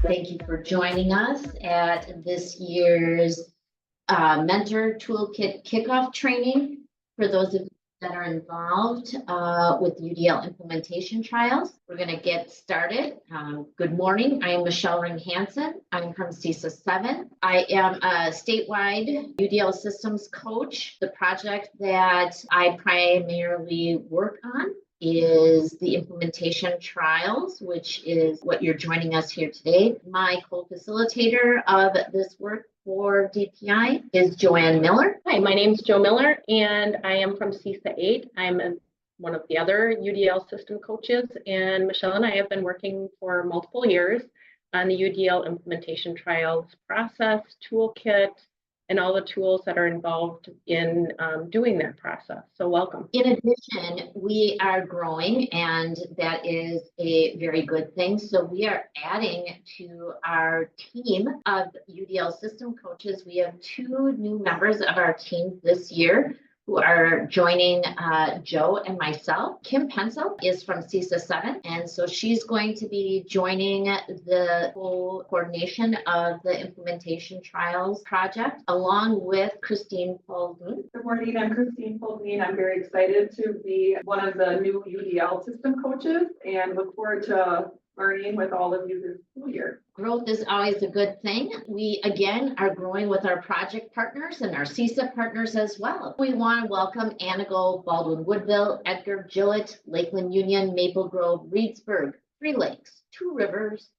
Thank you for joining us at this year's Mentor Toolkit Kickoff Training. For those of you that are involved with UDL Implementation Trials, we're going to get started. Good morning. I am Michelle Ring-Hansen. I'm from CISA 7. I am a statewide UDL systems coach. The project that I primarily work on is the implementation trials, which is what you're joining us here today. My co-facilitator of this work for DPI is Joanne Miller. Hi, my name is Jo Miller, and I am from CISA 8. I'm one of the other UDL system coaches, and Michelle and I have been working for multiple years on the UDL implementation trials process, toolkit, and all the tools that are involved in doing that process. So welcome. In addition, we are growing, and that is a very good thing. So we are adding to our team of UDL system coaches. We have 2 new members of our team this year who are joining Joe and myself. Kim Pencil is from CISA 7, and so she's going to be joining the whole coordination of the implementation trials project, along with Christine Paulding. Good morning, I'm Christine Paulding. I'm very excited to be one of the new UDL system coaches and look forward to learning with all of you this school year. Growth is always a good thing. We, again, are growing with our project partners and our CISA partners as well. We want to welcome Anago, Baldwin Woodville, Edgar, Gillett, Lakeland Union, Maple Grove, Reedsburg, Three Lakes, Two Rivers,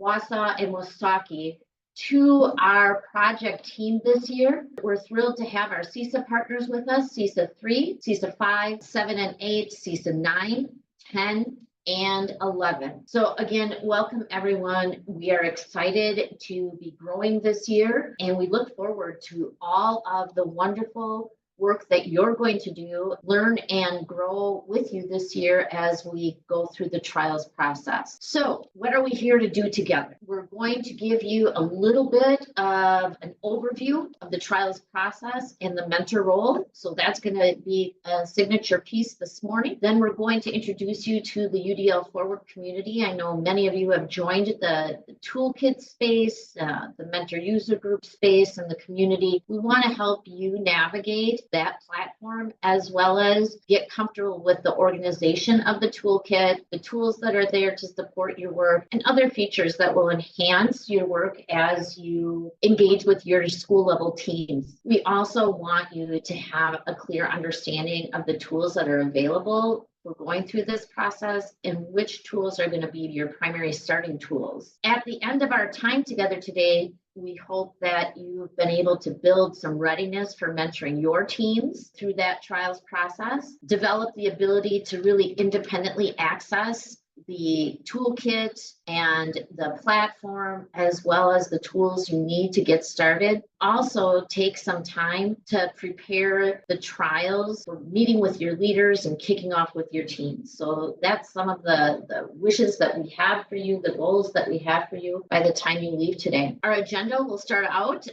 Wausau, and Woosaki to our project team this year. We're thrilled to have our CISA partners with us, CISA 3, CISA 5, 7 and 8, CISA 9, 10, and 11. So again, welcome everyone. We are excited to be growing this year, and we look forward to all of the wonderful work that you're going to do, learn and grow with you this year as we go through the trials process. So what are we here to do together? We're going to give you a little bit of an overview of the trials process and the mentor role. So that's going to be a signature piece this morning. Then we're going to introduce you to the UDL Forward community. I know many of you have joined the toolkit space, the mentor user group space, and the community. We want to help you navigate that platform, as well as get comfortable with the organization of the toolkit, the tools that are there to support your work, and other features that will enhance your work as you engage with your school level teams. We also want you to have a clear understanding of the tools that are available. We're going through this process and which tools are going to be your primary starting tools. At the end of our time together today, we hope that you've been able to build some readiness for mentoring your teams through that trials process, develop the ability to really independently access the toolkit and the platform, as well as the tools you need to get started. Also take some time to prepare the trials for meeting with your leaders and kicking off with your teams. So that's some of the wishes that we have for you, the goals that we have for you by the time you leave today. Our agenda will start out,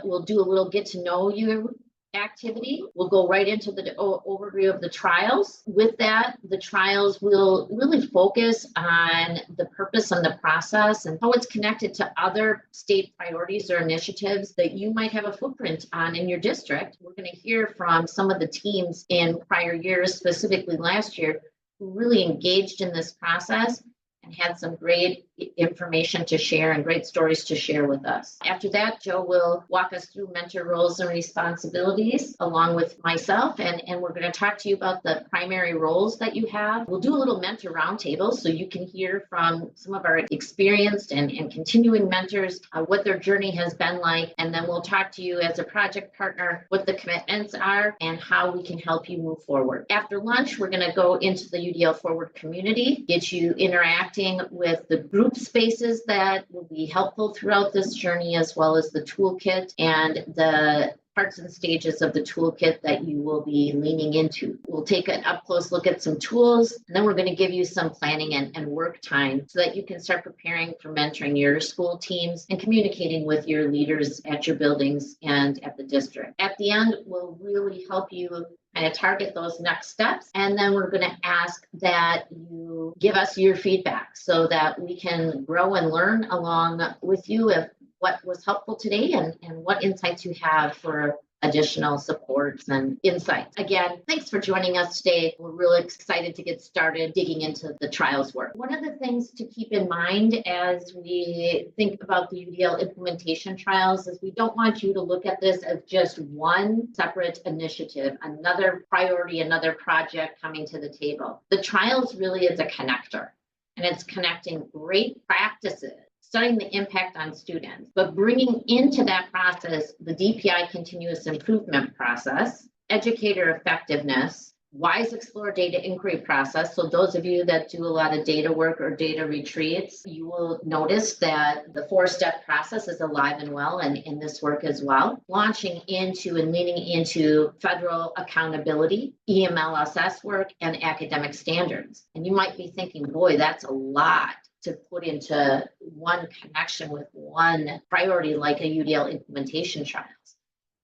we'll do a little get to know you activity. We'll go right into the overview of the trials. With that, the trials will really focus on the purpose and the process and how it's connected to other state priorities or initiatives that you might have a footprint on in your district. We're going to hear from some of the teams in prior years, specifically last year, who really engaged in this process and had some great information to share and great stories to share with us. After that, Joe will walk us through mentor roles and responsibilities along with myself, and we're going to talk to you about the primary roles that you have. We'll do a little mentor roundtable so you can hear from some of our experienced and continuing mentors what their journey has been like, and then we'll talk to you as a project partner what the commitments are and how we can help you move forward. After lunch, we're going to go into the UDL Forward community, get you interacting with the group spaces that will be helpful throughout this journey, as well as the toolkit and the parts and stages of the toolkit that you will be leaning into. We'll take an up close look at some tools, and then we're going to give you some planning and work time so that you can start preparing for mentoring your school teams and communicating with your leaders at your buildings and at the district. At the end, we'll really help you kind of target those next steps. And then we're going to ask that you give us your feedback so that we can grow and learn along with you of what was helpful today and what insights you have for additional supports and insights. Again, thanks for joining us today. We're really excited to get started digging into the trials work. One of the things to keep in mind as we think about the UDL implementation trials is we don't want you to look at this as just one separate initiative, another priority, another project coming to the table. The trials really is a connector, and it's connecting great practices, studying the impact on students, but bringing into that process the DPI continuous improvement process, educator effectiveness, WISE Explore data inquiry process. So those of you that do a lot of data work or data retreats, you will notice that the 4-step process is alive and well and in this work as well. Launching into and leaning into federal accountability, EMLSS work, and academic standards. And you might be thinking, boy, that's a lot to put into one connection with one priority like a UDL implementation trials.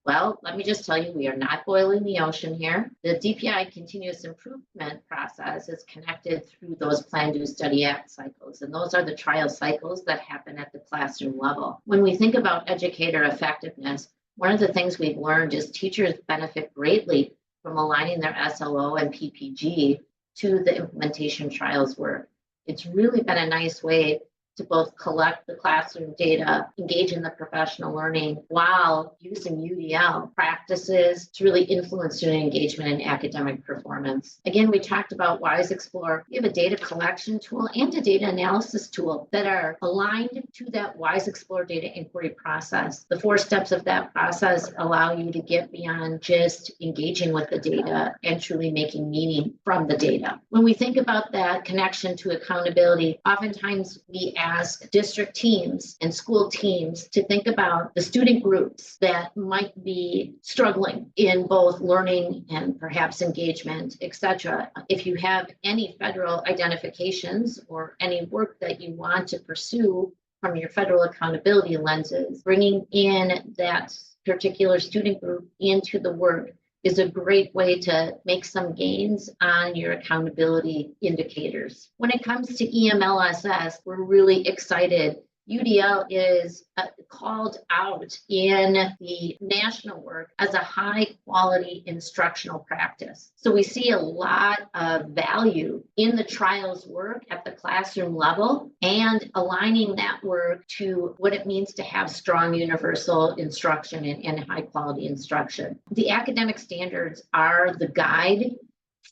Well, let me just tell you, we are not boiling the ocean here. The DPI continuous improvement process is connected through those plan, do, study, act cycles. And those are the trial cycles that happen at the classroom level. When we think about educator effectiveness, one of the things we've learned is teachers benefit greatly from aligning their SLO and PPG to the implementation trials work. It's really been a nice way to both collect the classroom data, engage in the professional learning while using UDL practices to really influence student engagement and academic performance. Again, we talked about WISE Explore. We have a data collection tool and a data analysis tool that are aligned to that WISE Explore data inquiry process. The 4 steps of that process allow you to get beyond just engaging with the data and truly making meaning from the data. When we think about that connection to accountability, oftentimes we ask district teams and school teams to think about the student groups that might be struggling in both learning and perhaps engagement, etc. If you have any federal identifications or any work that you want to pursue from your federal accountability lenses, bringing in that particular student group into the work is a great way to make some gains on your accountability indicators. When it comes to EMLSS, we're really excited. UDL is called out in the national work as a high quality instructional practice. So we see a lot of value in the trials work at the classroom level and aligning that work to what it means to have strong universal instruction and high quality instruction. The academic standards are the guide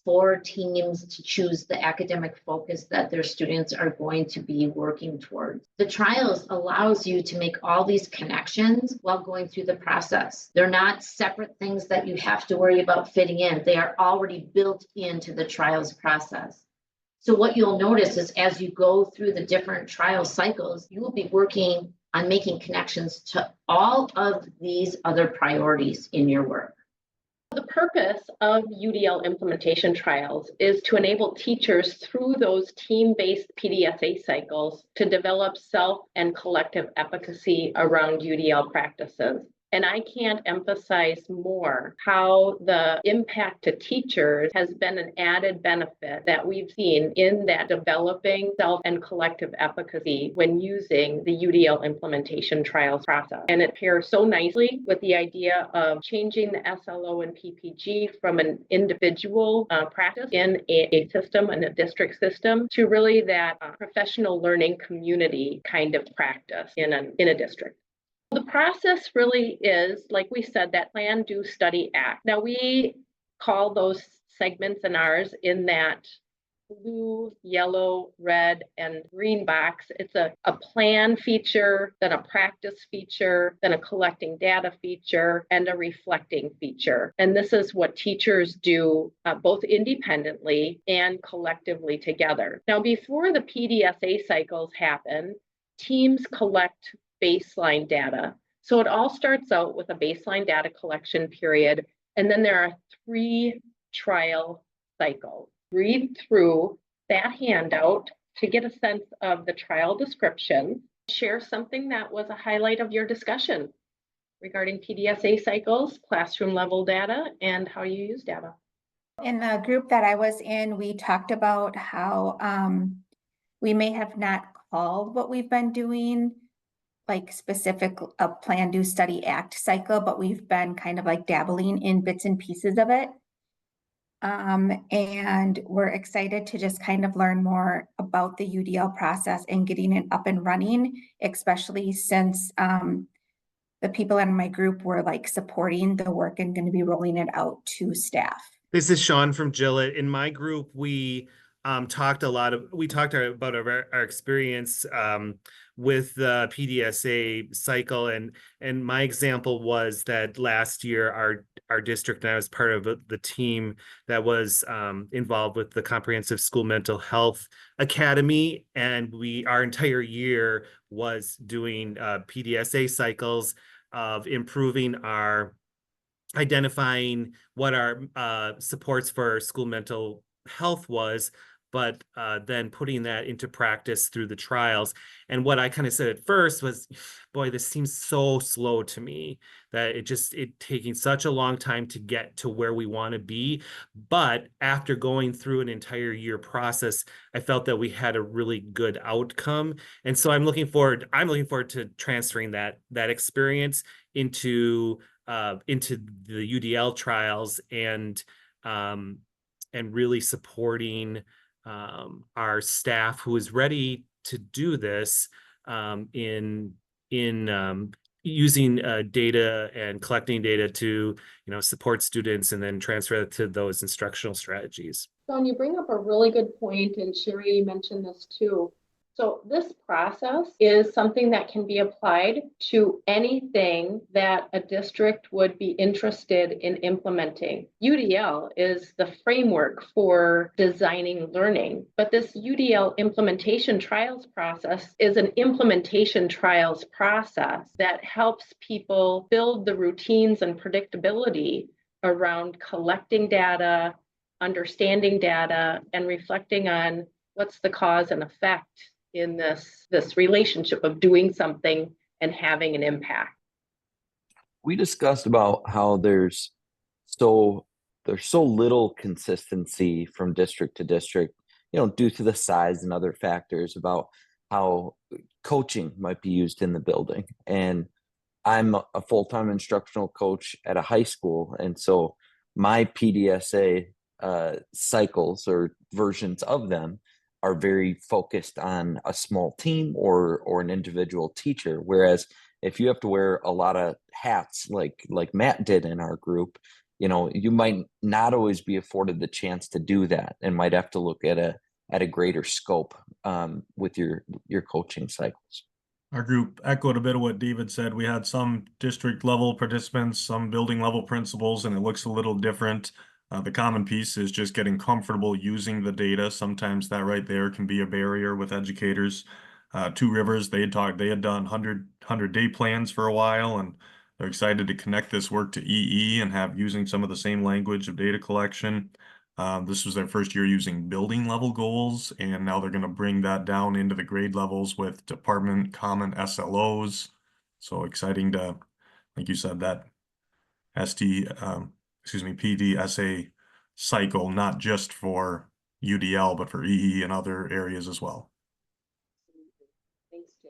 for teams to choose the academic focus that their students are going to be working towards. The trials allows you to make all these connections while going through the process. They're not separate things that you have to worry about fitting in. They are already built into the trials process. So what you'll notice is as you go through the different trial cycles, you will be working on making connections to all of these other priorities in your work. The purpose of UDL implementation trials is to enable teachers through those team-based PDSA cycles to develop self and collective efficacy around UDL practices. And I can't emphasize more how the impact to teachers has been an added benefit that we've seen in that developing self and collective efficacy when using the UDL implementation trials process. And it pairs so nicely with the idea of changing the SLO and PPG from an individual practice in a system, in a district system, to really that professional learning community kind of practice in a district. The process really is, like we said, that plan, do, study, act. Now we call those segments in ours in that blue, yellow, red, and green box. It's a plan feature, then a practice feature, then a collecting data feature, and a reflecting feature. And this is what teachers do both independently and collectively together. Now, before the PDSA cycles happen, teams collect baseline data. So it all starts out with a baseline data collection period, and then there are 3 trial cycles. Read through that handout to get a sense of the trial description. Share something that was a highlight of your discussion regarding PDSA cycles, classroom level data, and how you use data. In the group that I was in, we talked about how we may have not called what we've been doing like specific a plan, do, study, act cycle, but we've been kind of like dabbling in bits and pieces of it. And we're excited to just kind of learn more about the UDL process and getting it up and running, especially since the people in my group were like supporting the work and going to be rolling it out to staff. This is Sean from Gillette. In my group, we talked about our experience with the PDSA cycle, and my example was that last year our district, and I was part of the team that was involved with the Comprehensive School Mental Health Academy, and our entire year was doing PDSA cycles of identifying what our supports for school mental health was, but then putting that into practice through the trials. And what I kind of said at first was, boy, this seems so slow to me, that it taking such a long time to get to where we want to be. But after going through an entire year process, I felt that we had a really good outcome. And so I'm looking forward to transferring that experience into the UDL trials and really supporting our staff who is ready to do this in using data and collecting data to support students and then transfer it to those instructional strategies. Sean, you bring up a really good point, and Sherry mentioned this too. So this process is something that can be applied to anything that a district would be interested in implementing. UDL is the framework for designing learning, but this UDL implementation trials process is an implementation trials process that helps people build the routines and predictability around collecting data, understanding data, and reflecting on what's the cause and effect in this relationship of doing something and having an impact. We discussed about how there's so little consistency from district to district, due to the size and other factors about how coaching might be used in the building. And I'm a full-time instructional coach at a high school, and so my PDSA cycles or versions of them are very focused on a small team or an individual teacher. Whereas if you have to wear a lot of hats like Matt did in our group, you might not always be afforded the chance to do that and might have to look at a greater scope with your coaching cycles. Our group echoed a bit of what David said. We had some district level participants, some building level principals, and it looks a little different. The common piece is just getting comfortable using the data. Sometimes that right there can be a barrier with educators. Two Rivers, they had done 100-day plans for a while, and they're excited to connect this work to EE and have using some of the same language of data collection. This was their first year using building level goals, and now they're going to bring that down into the grade levels with department common SLOs. So exciting to, like you said, that PDSA cycle, not just for UDL, but for EE and other areas as well. Thanks, Jay.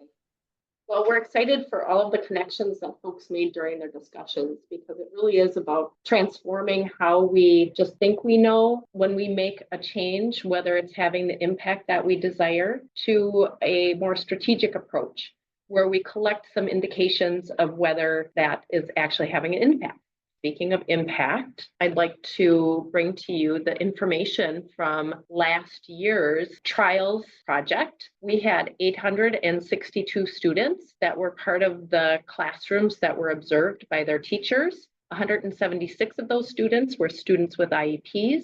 Well, we're excited for all of the connections that folks made during their discussions, because it really is about transforming how we just think we know when we make a change, whether it's having the impact that we desire, to a more strategic approach where we collect some indications of whether that is actually having an impact. Speaking of impact, I'd like to bring to you the information from last year's trials project. We had 862 students that were part of the classrooms that were observed by their teachers. 176 of those students were students with IEPs.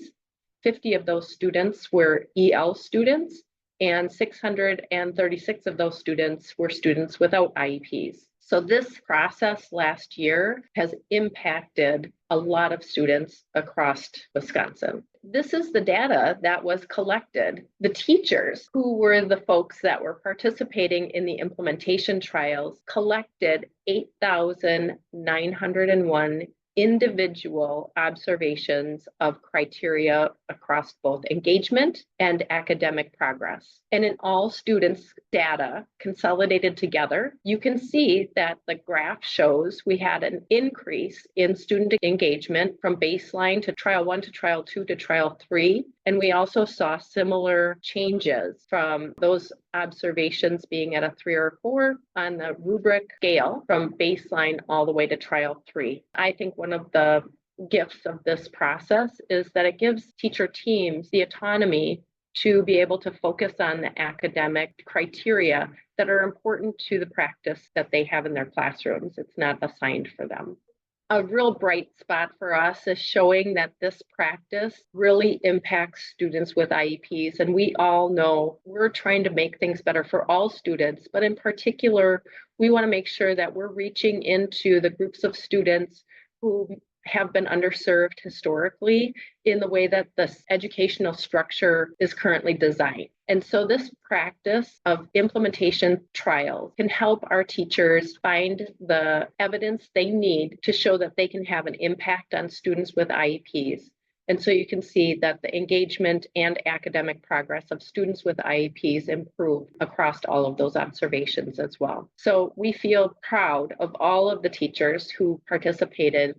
50 of those students were EL students, and 636 of those students were students without IEPs. So this process last year has impacted a lot of students across Wisconsin. This is the data that was collected. The teachers, who were the folks that were participating in the implementation trials, collected 8,901 individual observations of criteria across both engagement and academic progress. And in all students' data consolidated together, you can see that the graph shows we had an increase in student engagement from baseline to trial 1 to trial 2 to trial 3. And we also saw similar changes from those observations being at a 3 or 4 on the rubric scale from baseline all the way to trial 3. I think one of the gifts of this process is that it gives teacher teams the autonomy to be able to focus on the academic criteria that are important to the practice that they have in their classrooms. It's not assigned for them. A real bright spot for us is showing that this practice really impacts students with IEPs. And we all know we're trying to make things better for all students, but in particular, we want to make sure that we're reaching into the groups of students who have been underserved historically in the way that the educational structure is currently designed. And so this practice of implementation trials can help our teachers find the evidence they need to show that they can have an impact on students with IEPs. And so you can see that the engagement and academic progress of students with IEPs improve across all of those observations as well. So we feel proud of all of the teachers who participated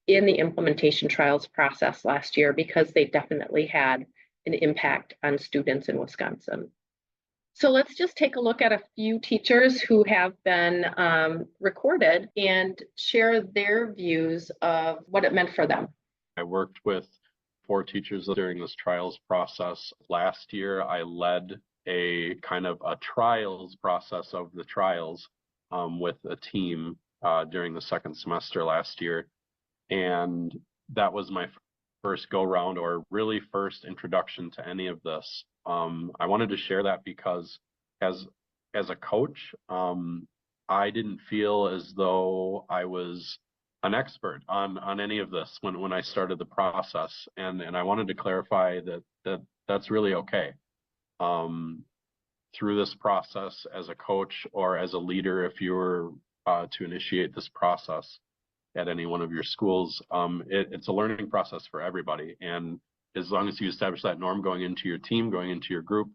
in the implementation trials process last year because they definitely had an impact on students in Wisconsin. So let's just take a look at a few teachers who have been recorded and share their views of what it meant for them. I worked with 4 teachers during this trials process. Last year, I led a kind of a trials process of the trials with a team during the second semester last year. And that was my first go round, or really first introduction to any of this. I wanted to share that because as a coach, I didn't feel as though I was an expert on any of this when I started the process, and I wanted to clarify that's really okay. Through this process as a coach or as a leader, if you were to initiate this process at any one of your schools, it's a learning process for everybody. And as long as you establish that norm going into your team, going into your group,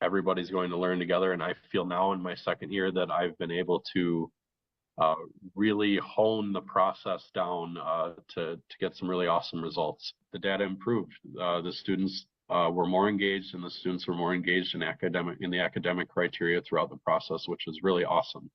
everybody's going to learn together. And I feel now in my second year that I've been able to really hone the process down to get some really awesome results. The data improved. The students were more engaged, and the students were more engaged in the academic criteria throughout the process, which is really awesome.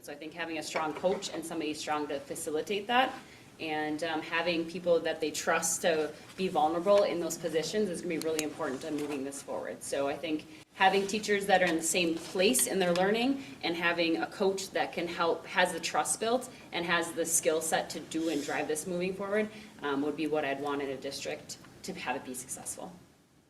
So I think having a strong coach and somebody strong to facilitate that, and having people that they trust to be vulnerable in those positions is going to be really important to moving this forward. So I think having teachers that are in the same place in their learning and having a coach that can help, has the trust built and has the skill set to do and drive this moving forward would be what I'd want in a district to have it be successful.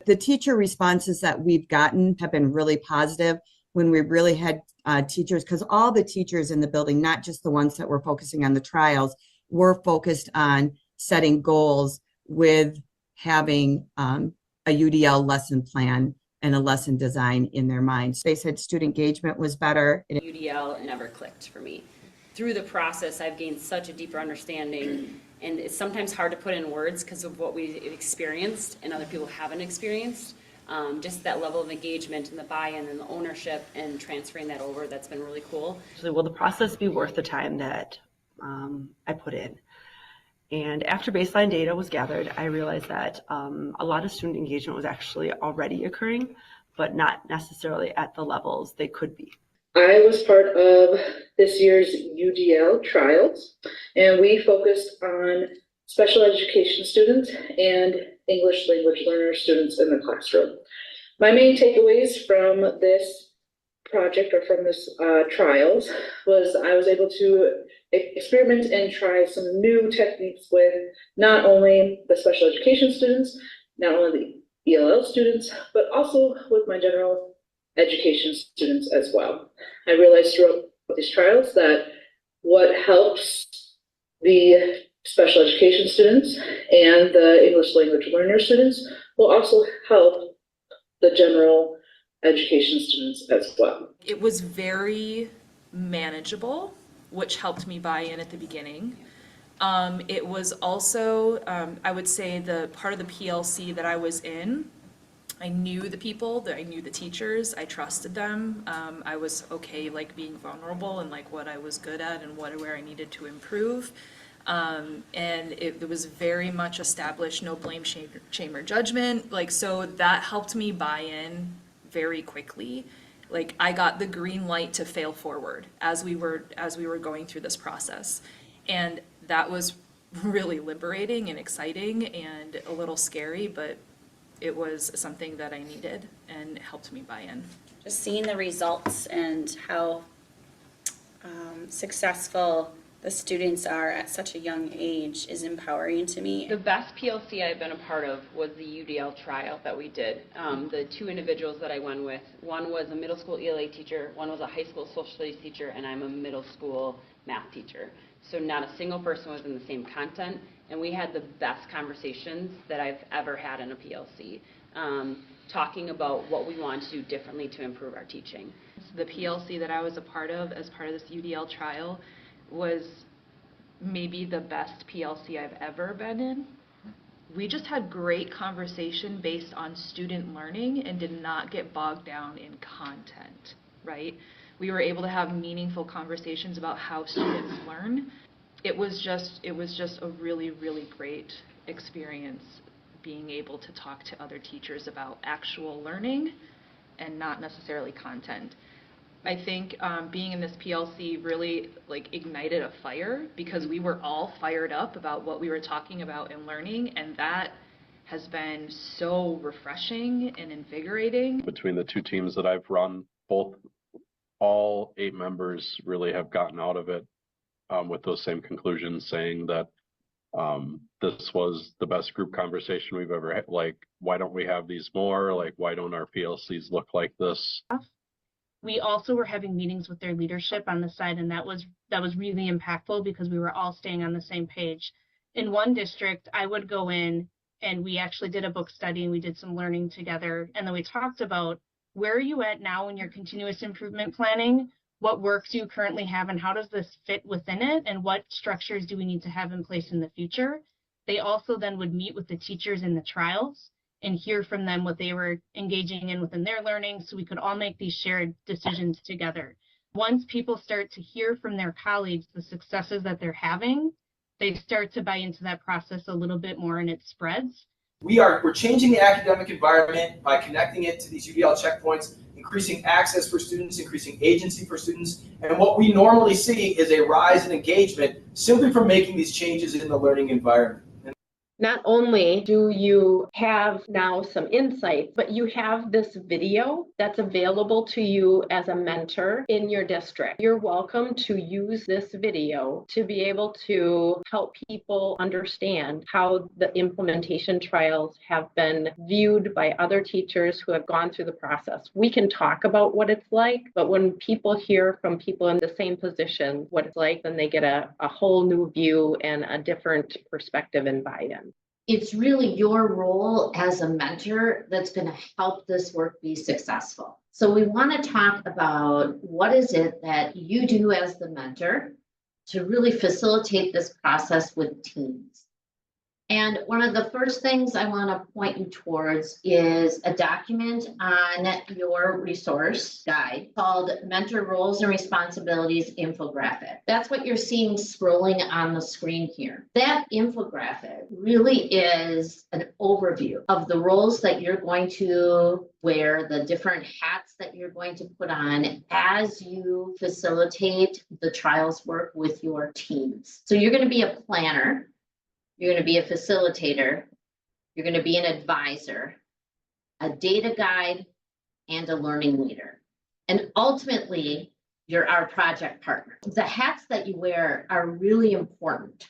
The teacher responses that we've gotten have been really positive when we really had teachers, because all the teachers in the building, not just the ones that were focusing on the trials, were focused on setting goals with having a UDL lesson plan and a lesson design in their minds. They said student engagement was better. UDL never clicked for me. Through the process, I've gained such a deeper understanding, and it's sometimes hard to put in words because of what we've experienced and other people haven't experienced. Just that level of engagement and the buy-in and the ownership and transferring that over, that's been really cool. So will the process be worth the time that I put in? And after baseline data was gathered, I realized that a lot of student engagement was actually already occurring, but not necessarily at the levels they could be. I was part of this year's UDL trials, and we focused on special education students and English language learner students in the classroom. My main takeaways from this project or from this trials was I was able to experiment and try some new techniques with not only the special education students, not only the ELL students, but also with my general education students as well. I realized throughout these trials that what helps the special education students and the English language learner students will also help the general education students as well. It was very manageable, which helped me buy in at the beginning. It was also, I would say, the part of the PLC that I was in. I knew the people, that I knew the teachers, I trusted them. I was okay like being vulnerable and like what I was good at and where I needed to improve. And it was very much established, no blame, shame, or judgment. Like, so that helped me buy in very quickly. Like, I got the green light to fail forward as we were going through this process. And that was really liberating and exciting and a little scary, but it was something that I needed and helped me buy in. Just seeing the results and how successful the students are at such a young age is empowering to me. The best PLC I've been a part of was the UDL trial that we did. The two individuals that I went with, one was a middle school ELA teacher, one was a high school social studies teacher, and I'm a middle school math teacher. So not a single person was in the same content, and we had the best conversations that I've ever had in a PLC, talking about what we want to do differently to improve our teaching. The PLC that I was a part of as part of this UDL trial was maybe the best PLC I've ever been in. We just had great conversation based on student learning and did not get bogged down in content, right? We were able to have meaningful conversations about how students learn. It was just a really, really great experience being able to talk to other teachers about actual learning and not necessarily content. I think being in this PLC really like ignited a fire because we were all fired up about what we were talking about in learning, and that has been so refreshing and invigorating. Between the two teams that I've run, all 8 members really have gotten out of it with those same conclusions, saying that this was the best group conversation we've ever had. Like, why don't we have these more? Like, why don't our PLCs look like this? We also were having meetings with their leadership on the side, and that was really impactful because we were all staying on the same page. In one district, I would go in and we actually did a book study and we did some learning together, and then we talked about where are you at now in your continuous improvement planning, what work do you currently have, and how does this fit within it, and what structures do we need to have in place in the future. They also then would meet with the teachers in the trials and hear from them what they were engaging in within their learning, so we could all make these shared decisions together. Once people start to hear from their colleagues the successes that they're having, they start to buy into that process a little bit more, and it spreads. We're changing the academic environment by connecting it to these UDL checkpoints, increasing access for students, increasing agency for students. And what we normally see is a rise in engagement simply from making these changes in the learning environment. Not only do you have now some insight, but you have this video that's available to you as a mentor in your district. You're welcome to use this video to be able to help people understand how the implementation trials have been viewed by other teachers who have gone through the process. We can talk about what it's like, but when people hear from people in the same position what it's like, then they get a whole new view and a different perspective and buy-in. It's really your role as a mentor that's going to help this work be successful. So we want to talk about what is it that you do as the mentor to really facilitate this process with teams. And one of the first things I want to point you towards is a document on your resource guide called Mentor Roles and Responsibilities Infographic. That's what you're seeing scrolling on the screen here. That infographic really is an overview of the roles that you're going to wear, the different hats that you're going to put on as you facilitate the trials work with your teams. So you're going to be a planner. You're going to be a facilitator, you're going to be an advisor, a data guide, and a learning leader. And ultimately, you're our project partner. The hats that you wear are really important.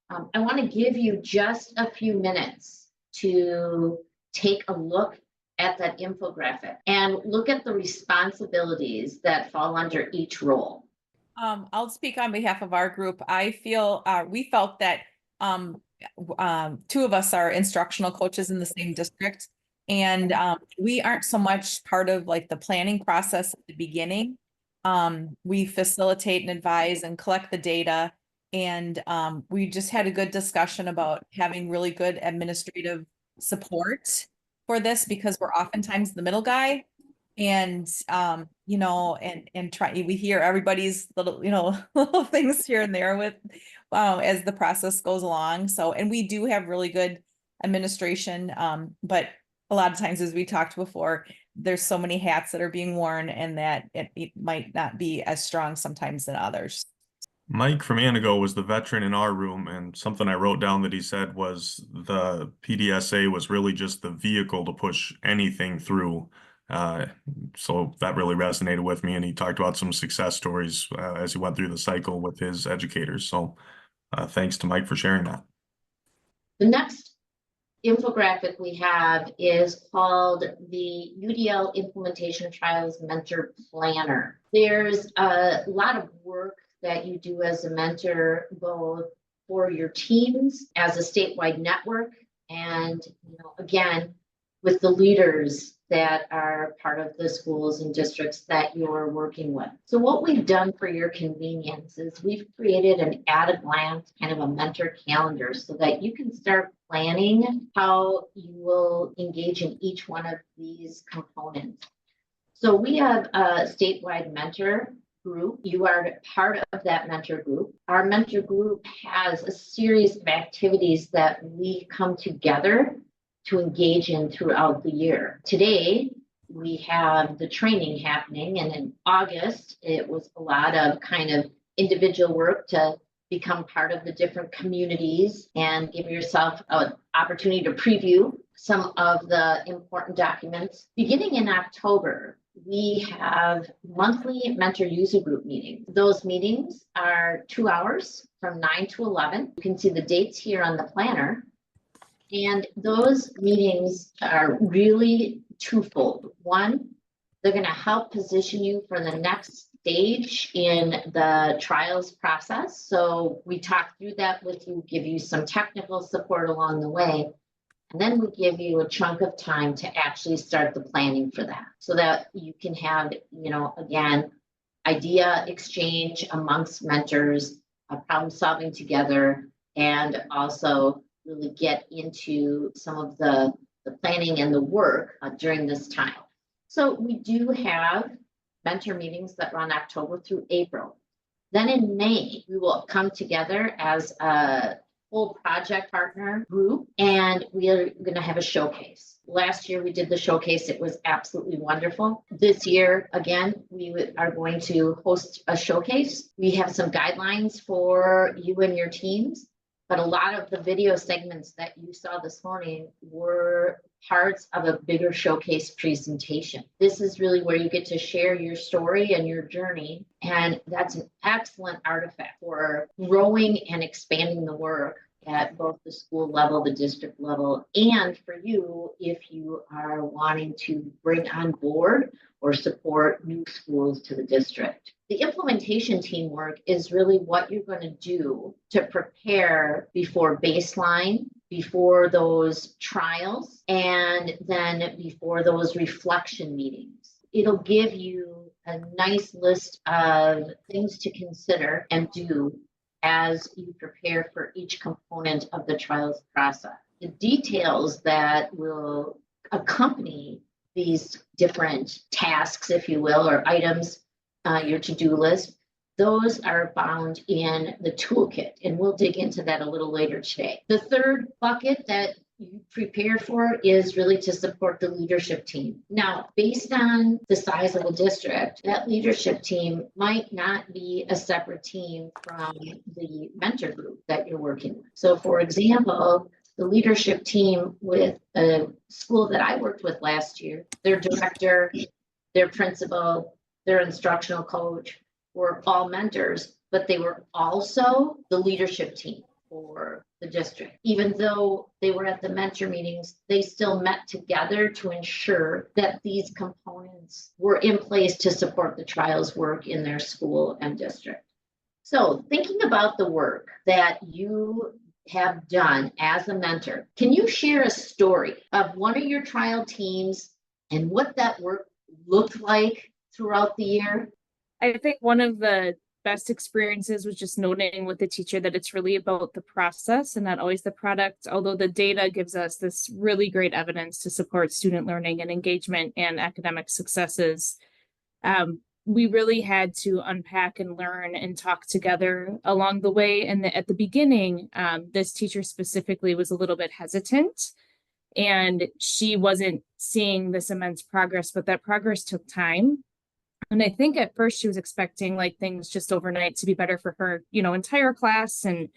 I want to give you just a few minutes to take a look at that infographic and look at the responsibilities that fall under each role. I'll speak on behalf of our group. I feel we felt that two of us are instructional coaches in the same district, and we aren't so much part of like the planning process at the beginning. We facilitate and advise and collect the data And we just had a good discussion about having really good administrative support for this, because we're oftentimes the middle guy. And you know, and we hear everybody's little, you know, little things here and there with as the process goes along. So, and we do have really good administration, but a lot of times, as we talked before, there's so many hats that are being worn, and that it might not be as strong sometimes than others. Mike from Anago was the veteran in our room, and something I wrote down that he said was the PDSA was really just the vehicle to push anything through. So that really resonated with me, and he talked about some success stories as he went through the cycle with his educators. So thanks to Mike for sharing that. The next infographic we have is called the UDL Implementation Trials Mentor Planner. There's a lot of work that you do as a mentor, both for your teams as a statewide network, and again, with the leaders that are part of the schools and districts that you're working with. So what we've done for your convenience is we've created an at-a-glance kind of a mentor calendar so that you can start planning how you will engage in each one of these components. So we have a statewide mentor group. You are part of that mentor group. Our mentor group has a series of activities that we come together to engage in throughout the year. Today, we have the training happening, and in August, it was a lot of kind of individual work to become part of the different communities and give yourself an opportunity to preview some of the important documents. Beginning in October, we have monthly mentor user group meetings. Those meetings are 2 hours from 9 to 11. You can see the dates here on the planner. And those meetings are really twofold. One, they're going to help position you for the next stage in the trials process. So we talk through that with you, give you some technical support along the way. And then we give you a chunk of time to actually start the planning for that, so that you can have, again, idea exchange amongst mentors, problem solving together, and also really get into some of the planning and the work during this time. So we do have mentor meetings that run October through April. Then in May, we will come together as a full project partner group, and we are going to have a showcase. Last year we did the showcase. It was absolutely wonderful. This year, again, we are going to host a showcase. We have some guidelines for you and your teams, but a lot of the video segments that you saw this morning were parts of a bigger showcase presentation. This is really where you get to share your story and your journey, and that's an excellent artifact for growing and expanding the work at both the school level, the district level, and for you if you are wanting to bring on board or support new schools to the district. The implementation teamwork is really what you're going to do to prepare before baseline, before those trials, and then before those reflection meetings. It'll give you a nice list of things to consider and do as you prepare for each component of the trials process. The details that will accompany these different tasks, if you will, or items, your to-do list, those are found in the toolkit, and we'll dig into that a little later today. The third bucket that you prepare for is really to support the leadership team. Now, based on the size of the district, that leadership team might not be a separate team from the mentor group that you're working with. So for example, the leadership team with a school that I worked with last year, their director, their principal, their instructional coach were all mentors, but they were also the leadership team for the district. Even though they were at the mentor meetings, they still met together to ensure that these components were in place to support the trials work in their school and district. So thinking about the work that you have done as a mentor, can you share a story of one of your trial teams and what that work looked like throughout the year? I think one of the best experiences was just noting with the teacher that it's really about the process and not always the product, although the data gives us this really great evidence to support student learning and engagement and academic successes. We really had to unpack and learn and talk together along the way. And at the beginning, this teacher specifically was a little bit hesitant, and she wasn't seeing this immense progress, but that progress took time. And I think at first she was expecting like things just overnight to be better for her, entire class, and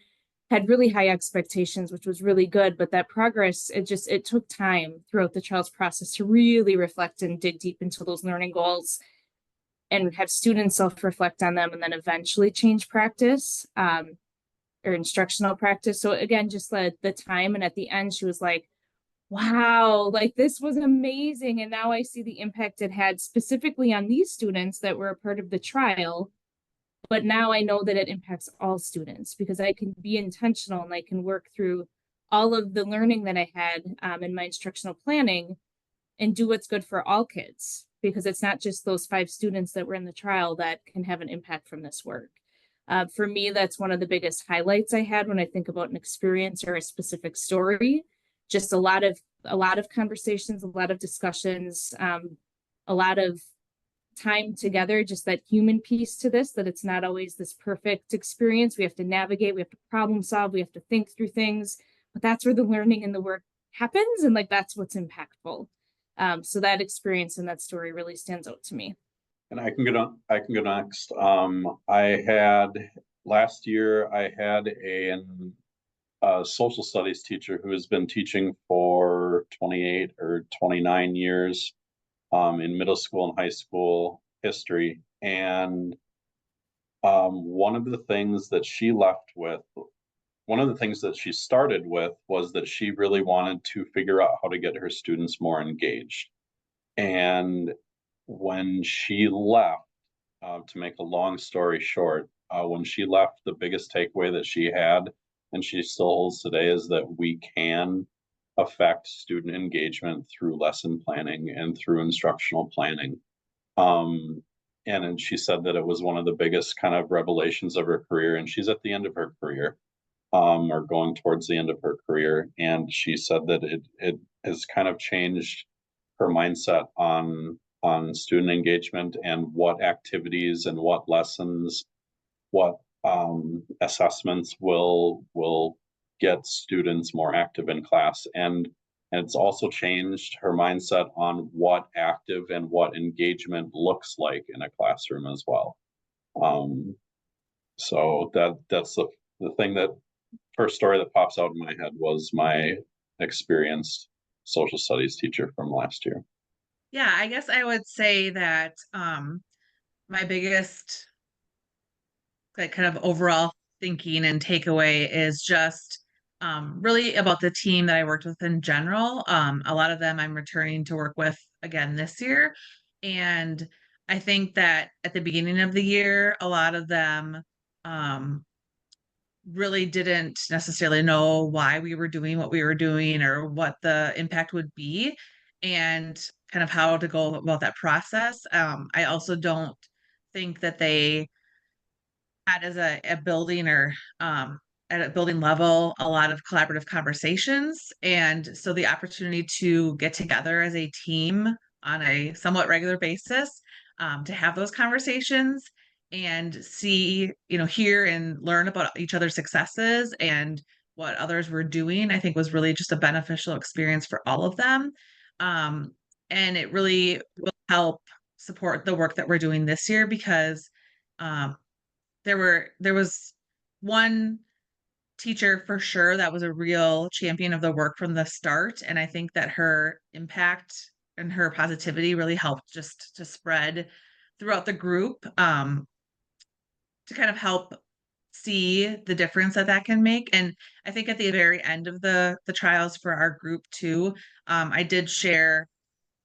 had really high expectations, which was really good. But that progress, it took time throughout the trials process to really reflect and dig deep into those learning goals and have students self-reflect on them, and then eventually change practice or instructional practice. So again, just the time. And at the end, she was like, wow, like this was amazing. And now I see the impact it had specifically on these students that were a part of the trial. But now I know that it impacts all students because I can be intentional and I can work through all of the learning that I had in my instructional planning and do what's good for all kids, because it's not just those 5 students that were in the trial that can have an impact from this work. For me, that's one of the biggest highlights I had when I think about an experience or a specific story. Just a lot of conversations, a lot of discussions, a lot of time together, just that human piece to this, that it's not always this perfect experience. We have to navigate, we have to problem solve, we have to think through things, but that's where the learning and the work happens. And like, that's what's impactful. So that experience and that story really stands out to me. And I can go next. Last year I had a social studies teacher who has been teaching for 28 or 29 years in middle school and high school history. And one of the things that she started with was that she really wanted to figure out how to get her students more engaged. And when she left, to make a long story short, when she left, the biggest takeaway that she had, and she still holds today, is that we can affect student engagement through lesson planning and through instructional planning. And she said that it was one of the biggest kind of revelations of her career, and she's at the end of her career, or going towards the end of her career. And she said that it has kind of changed her mindset on student engagement and what activities and what lessons, what assessments will get students more active in class. And it's also changed her mindset on what active and what engagement looks like in a classroom as well. So that's the thing, that first story that pops out in my head was my experienced social studies teacher from last year. Yeah, I guess I would say that my biggest kind of overall thinking and takeaway is just really about the team that I worked with in general. A lot of them I'm returning to work with again this year. And I think that at the beginning of the year, a lot of them really didn't necessarily know why we were doing what we were doing or what the impact would be and kind of how to go about that process. I also don't think that they had as a building or at a building level a lot of collaborative conversations. And so the opportunity to get together as a team on a somewhat regular basis, to have those conversations and see, hear and learn about each other's successes and what others were doing, I think was really just a beneficial experience for all of them. And it really will help support the work that we're doing this year, because there was one teacher for sure that was a real champion of the work from the start. And I think that her impact and her positivity really helped just to spread throughout the group, to kind of help see the difference that can make. And I think at the very end of the trials for our group too, I did share,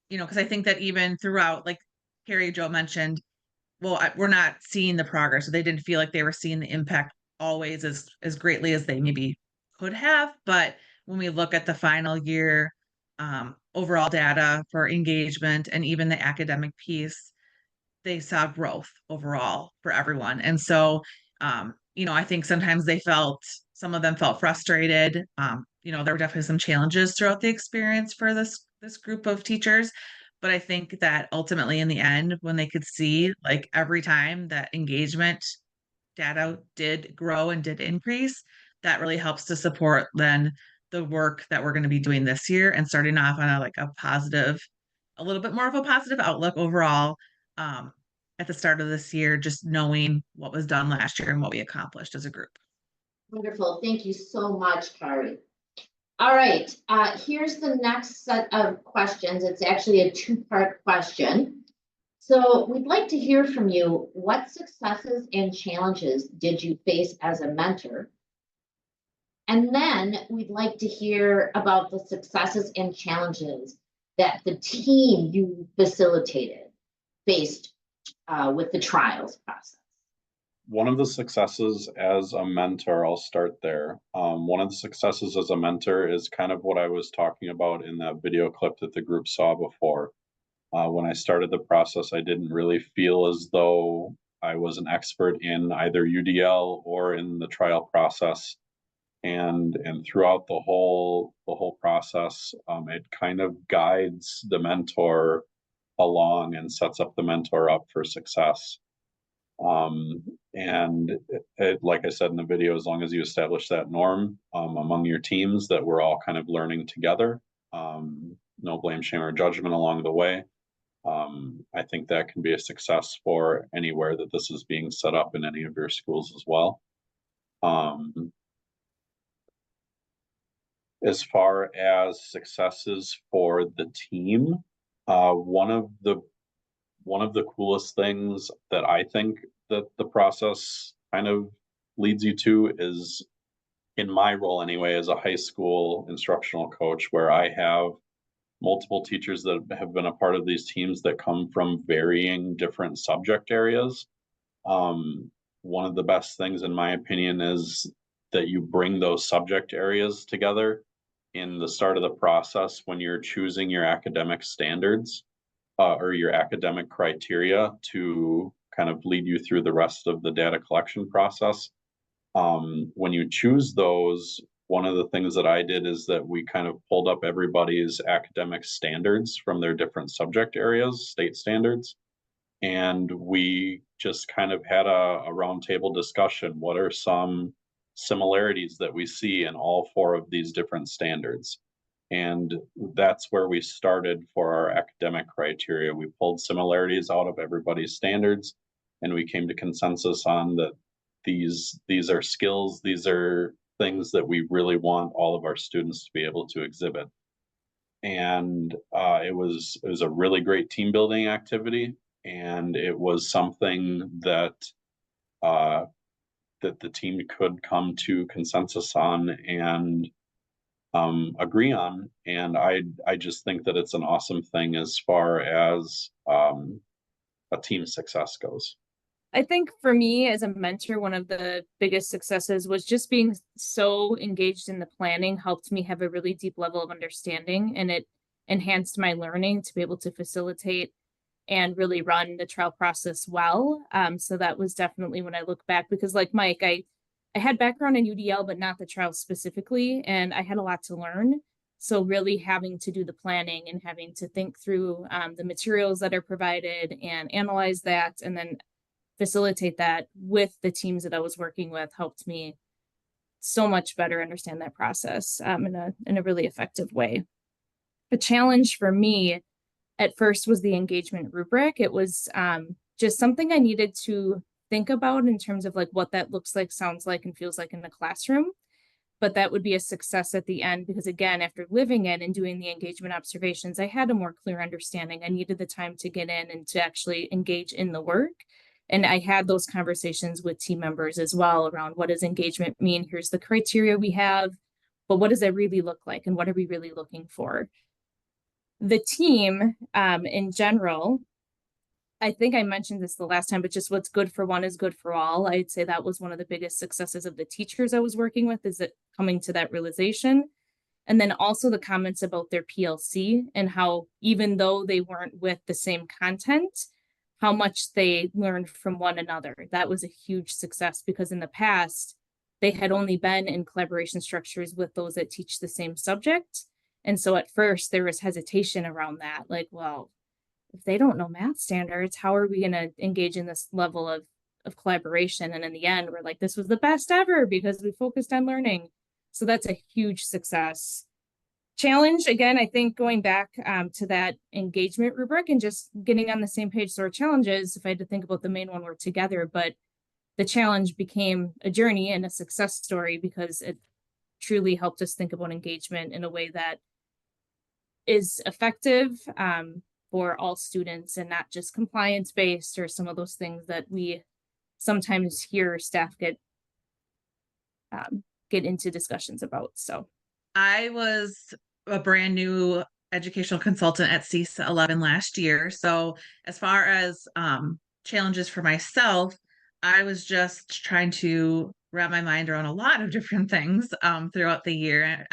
because I think that even throughout, like Carrie Jo mentioned, well, we're not seeing the progress. So they didn't feel like they were seeing the impact always as greatly as they maybe could have. But when we look at the final year overall data for engagement and even the academic piece, they saw growth overall for everyone. And so, I think sometimes some of them felt frustrated. There were definitely some challenges throughout the experience for this group of teachers. But I think that ultimately in the end, when they could see like every time that engagement data did grow and did increase, that really helps to support then the work that we're going to be doing this year and starting off on a little bit more of a positive outlook overall at the start of this year, just knowing what was done last year and what we accomplished as a group. Wonderful. Thank you so much, Kari. All right, here's the next set of questions. It's actually a two-part question. So we'd like to hear from you. What successes and challenges did you face as a mentor? And then we'd like to hear about the successes and challenges that the team you facilitated faced with the trials process. One of the successes as a mentor, I'll start there. One of the successes as a mentor is kind of what I was talking about in that video clip that the group saw before. When I started the process, I didn't really feel as though I was an expert in either UDL or in the trial process. And throughout the whole process, it kind of guides the mentor along and sets up the mentor up for success. Like I said in the video, as long as you establish that norm among your teams that we're all kind of learning together, no blame, shame, or judgment along the way, I think that can be a success for anywhere that this is being set up in any of your schools as well. As far as successes for the team, one of the coolest things that I think that the process kind of leads you to is, in my role anyway, as a high school instructional coach, where I have multiple teachers that have been a part of these teams that come from varying different subject areas. One of the best things, in my opinion, is that you bring those subject areas together in the start of the process when you're choosing your academic standards or your academic criteria to kind of lead you through the rest of the data collection process. When you choose those, one of the things that I did is that we kind of pulled up everybody's academic standards from their different subject areas, state standards, and we just kind of had a roundtable discussion. What are some similarities that we see in all four of these different standards? And that's where we started for our academic criteria. We pulled similarities out of everybody's standards, and we came to consensus on that these are skills, these are things that we really want all of our students to be able to exhibit. And it was a really great team building activity, and it was something that that the team could come to consensus on and agree on. And I just think that it's an awesome thing as far as a team success goes. I think for me as a mentor, one of the biggest successes was just being so engaged in the planning helped me have a really deep level of understanding, and it enhanced my learning to be able to facilitate and really run the trial process well. So that was definitely when I look back, because like Mike, I had background in UDL, but not the trial specifically, and I had a lot to learn. So really having to do the planning and having to think through the materials that are provided and analyze that, and then facilitate that with the teams that I was working with helped me so much better understand that process in a really effective way. A challenge for me at first was the engagement rubric. It was just something I needed to think about in terms of like what that looks like, sounds like, and feels like in the classroom. But that would be a success at the end, because again, after living it and doing the engagement observations, I had a more clear understanding. I needed the time to get in and to actually engage in the work. And I had those conversations with team members as well around what does engagement mean? Here's the criteria we have, but what does it really look like? And what are we really looking for? The team in general, I think I mentioned this the last time, but just what's good for one is good for all. I'd say that was one of the biggest successes of the teachers I was working with, is it coming to that realization. And then also the comments about their PLC and how even though they weren't with the same content, how much they learned from one another. That was a huge success because in the past, they had only been in collaboration structures with those that teach the same subject. And so at first there was hesitation around that. Like, well, if they don't know math standards, how are we going to engage in this level of collaboration? And in the end, we're like, this was the best ever because we focused on learning. So that's a huge success. Challenge, again, I think going back to that engagement rubric and just getting on the same page. So our challenges, if I had to think about the main one, were together, but the challenge became a journey and a success story because it truly helped us think about engagement in a way that is effective for all students and not just compliance based or some of those things that we sometimes hear staff get into discussions about. So I was a brand new educational consultant at CISA 11 last year. So as far as challenges for myself, I was just trying to wrap my mind around a lot of different things throughout the year.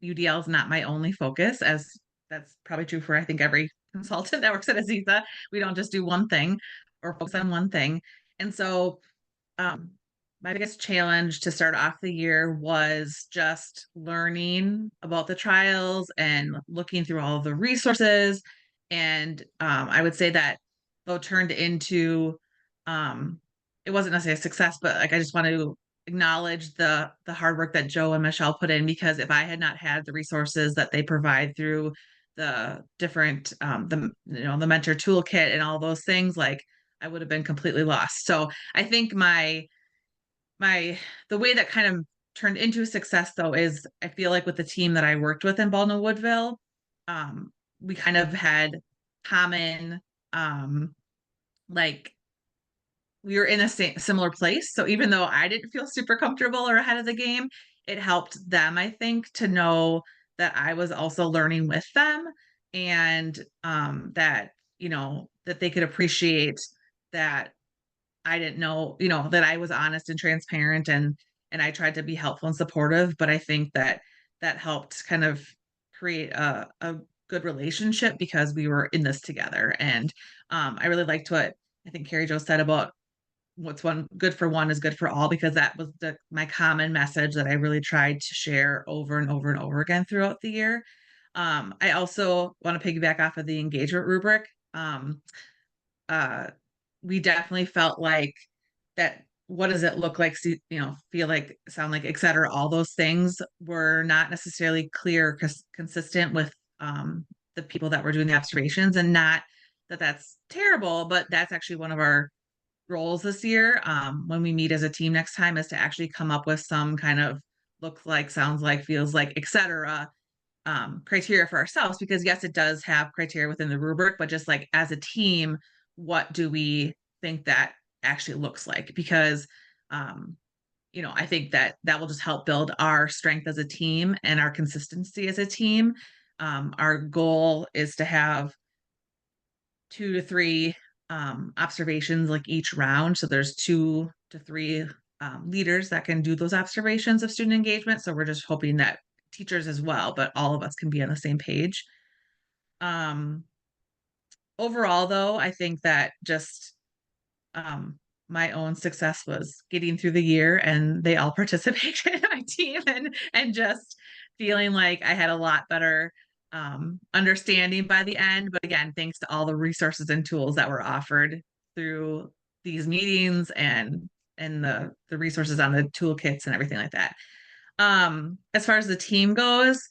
UDL is not my only focus, as that's probably true for I think every consultant that works at a CISA. We don't just do one thing or focus on one thing. And so my biggest challenge to start off the year was just learning about the trials and looking through all of the resources. And I would say that though turned into it wasn't necessarily a success, but like I just want to acknowledge the hard work that Joe and Michelle put in, because if I had not had the resources that they provide through the different the mentor toolkit and all those things, like I would have been completely lost. So I think the way that kind of turned into a success though is I feel like with the team that I worked with in Baldwin Woodville, we kind of had common like we were in a similar place. So even though I didn't feel super comfortable or ahead of the game, it helped them, I think, to know that I was also learning with them, and that that they could appreciate that I didn't know, that I was honest and transparent, and I tried to be helpful and supportive. But I think that helped kind of create a good relationship because we were in this together. And I really liked what I think Carrie Jo said about what's good for one is good for all, because that was my common message that I really tried to share over and over and over again throughout the year. I also want to piggyback off of the engagement rubric. We definitely felt like that. What does it look like? Feel like, sound like, et cetera. All those things were not necessarily clear, consistent with the people that were doing the observations, and not that that's terrible, but that's actually one of our roles this year when we meet as a team next time, is to actually come up with some kind of looks like, sounds like, feels like, etc. Criteria for ourselves, because yes, it does have criteria within the rubric, but just like as a team, what do we think that actually looks like? Because I think that will just help build our strength as a team and our consistency as a team. Our goal is to have 2 to 3 observations like each round. So there's 2 to 3 leaders that can do those observations of student engagement. So we're just hoping that teachers as well, but all of us can be on the same page. Overall, though, I think that just my own success was getting through the year, and they all participated in my team, and just feeling like I had a lot better understanding by the end. But again, thanks to all the resources and tools that were offered through these meetings and the resources on the toolkits and everything like that. As far as the team goes,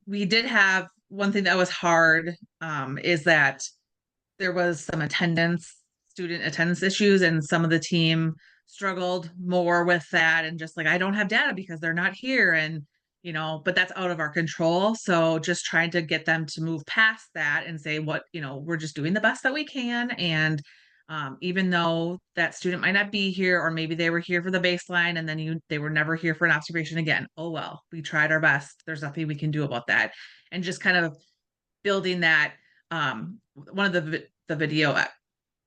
we did have one thing that was hard, is that there was some student attendance issues, and some of the team struggled more with that, and just like, I don't have data because they're not here, and but that's out of our control. So just trying to get them to move past that and say, we're just doing the best that we can. And even though that student might not be here, or maybe they were here for the baseline and then they were never here for an observation again, oh well, we tried our best, there's nothing we can do about that. And just kind of building that. One of the video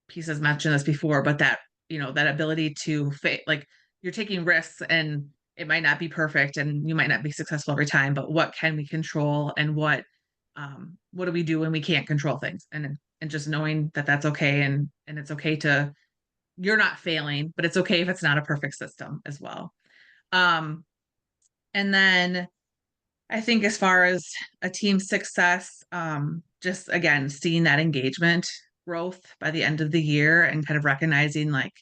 pieces mentioned this before, but that that ability to like, you're taking risks and it might not be perfect and you might not be successful every time, but what can we control, and what do we do when we can't control things? And and just knowing that that's okay. And it's okay to, you're not failing, but it's okay if it's not a perfect system as well. And then I think as far as a team success, just again, seeing that engagement growth by the end of the year and kind of recognizing like,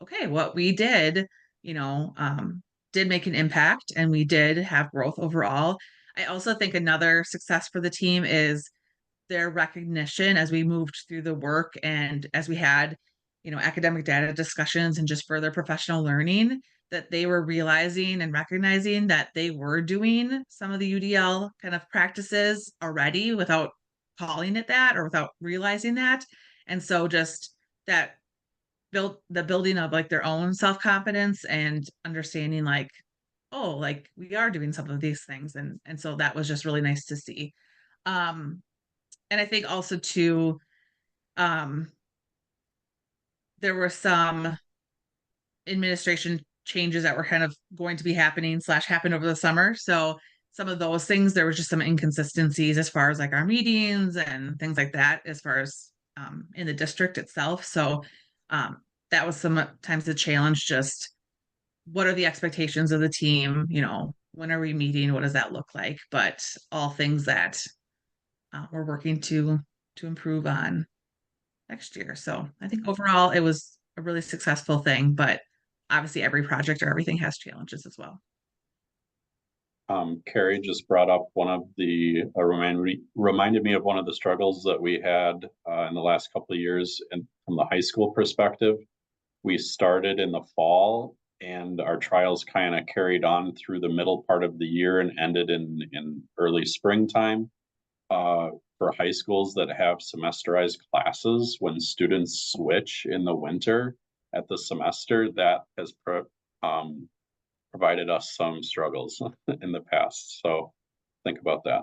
okay, what we did, did make an impact and we did have growth overall. I also think another success for the team is their recognition as we moved through the work and as we had, academic data discussions and just further professional learning, that they were realizing and recognizing that they were doing some of the UDL kind of practices already without calling it that or without realizing that. And so just that the building of like their own self-confidence and understanding like, oh, like we are doing some of these things. And so that was just really nice to see. And I think also too, there were some administration changes that were kind of going to be happened over the summer. So some of those things, there was just some inconsistencies as far as like our meetings and things like that, as far as in the district itself. So that was sometimes the challenge, just what are the expectations of the team? When are we meeting? What does that look like? But all things that we're working to improve on next year. So I think overall it was a really successful thing, but obviously every project or everything has challenges as well. Carrie just brought up one of the reminded me of one of the struggles that we had in the last couple of years, and from the high school perspective, we started in the fall and our trials kind of carried on through the middle part of the year and ended in early springtime. For high schools that have semesterized classes, when students switch in the winter at the semester, that has provided us some struggles in the past. So think about that.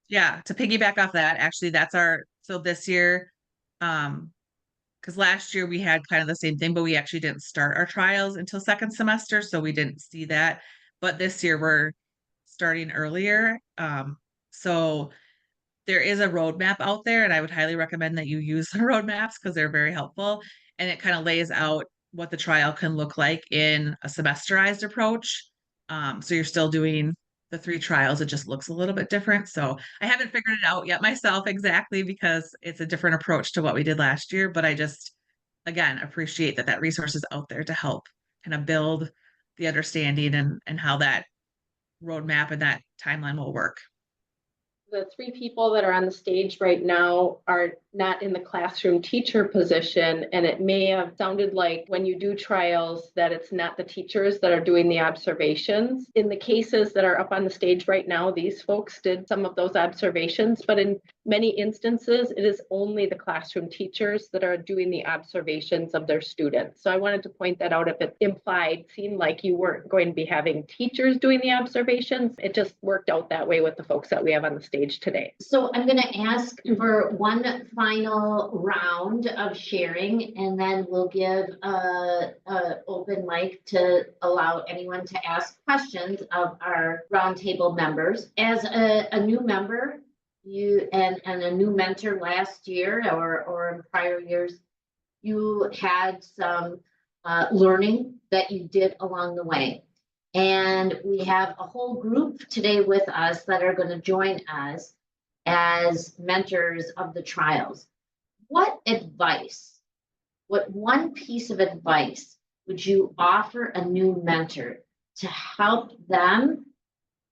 Yeah, to piggyback off that, actually, so this year, because last year we had kind of the same thing, but we actually didn't start our trials until second semester, so we didn't see that. But this year we're starting earlier. So there is a roadmap out there, and I would highly recommend that you use the roadmaps because they're very helpful. And it kind of lays out what the trial can look like in a semesterized approach. So you're still doing the 3 trials, it just looks a little bit different. So I haven't figured it out yet myself exactly because it's a different approach to what we did last year. But I just, again, appreciate that resource is out there to help kind of build the understanding and how that roadmap and that timeline will work. The 3 people that are on the stage right now are not in the classroom teacher position, and it may have sounded like when you do trials that it's not the teachers that are doing the observations. In the cases that are up on the stage right now, these folks did some of those observations, but in many instances, it is only the classroom teachers that are doing the observations of their students. So I wanted to point that out. If it seemed like you weren't going to be having teachers doing the observations, it just worked out that way with the folks that we have on the stage today. So I'm going to ask for one final round of sharing, and then we'll give a open mic to allow anyone to ask questions of our roundtable members. As a new member, you and a new mentor last year or in prior years, you had some learning that you did along the way. And we have a whole group today with us that are going to join us as mentors of the trials. What one piece of advice would you offer a new mentor to help them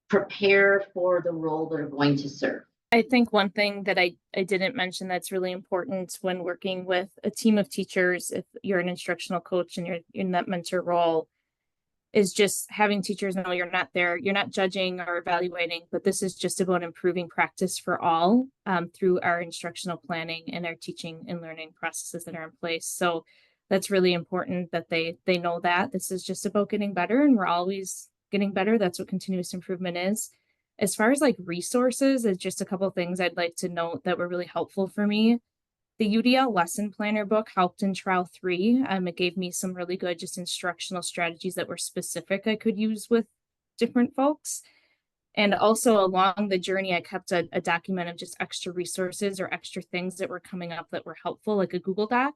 prepare for the role they're going to serve? I think one thing that I didn't mention that's really important when working with a team of teachers, if you're an instructional coach and you're in that mentor role, is just having teachers know you're not judging or evaluating, but this is just about improving practice for all through our instructional planning and our teaching and learning processes that are in place. So that's really important that they know that this is just about getting better, and we're always getting better. That's what continuous improvement is. As far as like resources, it's just a couple of things I'd like to note that were really helpful for me. The UDL lesson planner book helped in trial 3. It gave me some really good just instructional strategies that were specific I could use with different folks. And also along the journey, I kept a document of just extra resources or extra things that were coming up that were helpful, like a Google Doc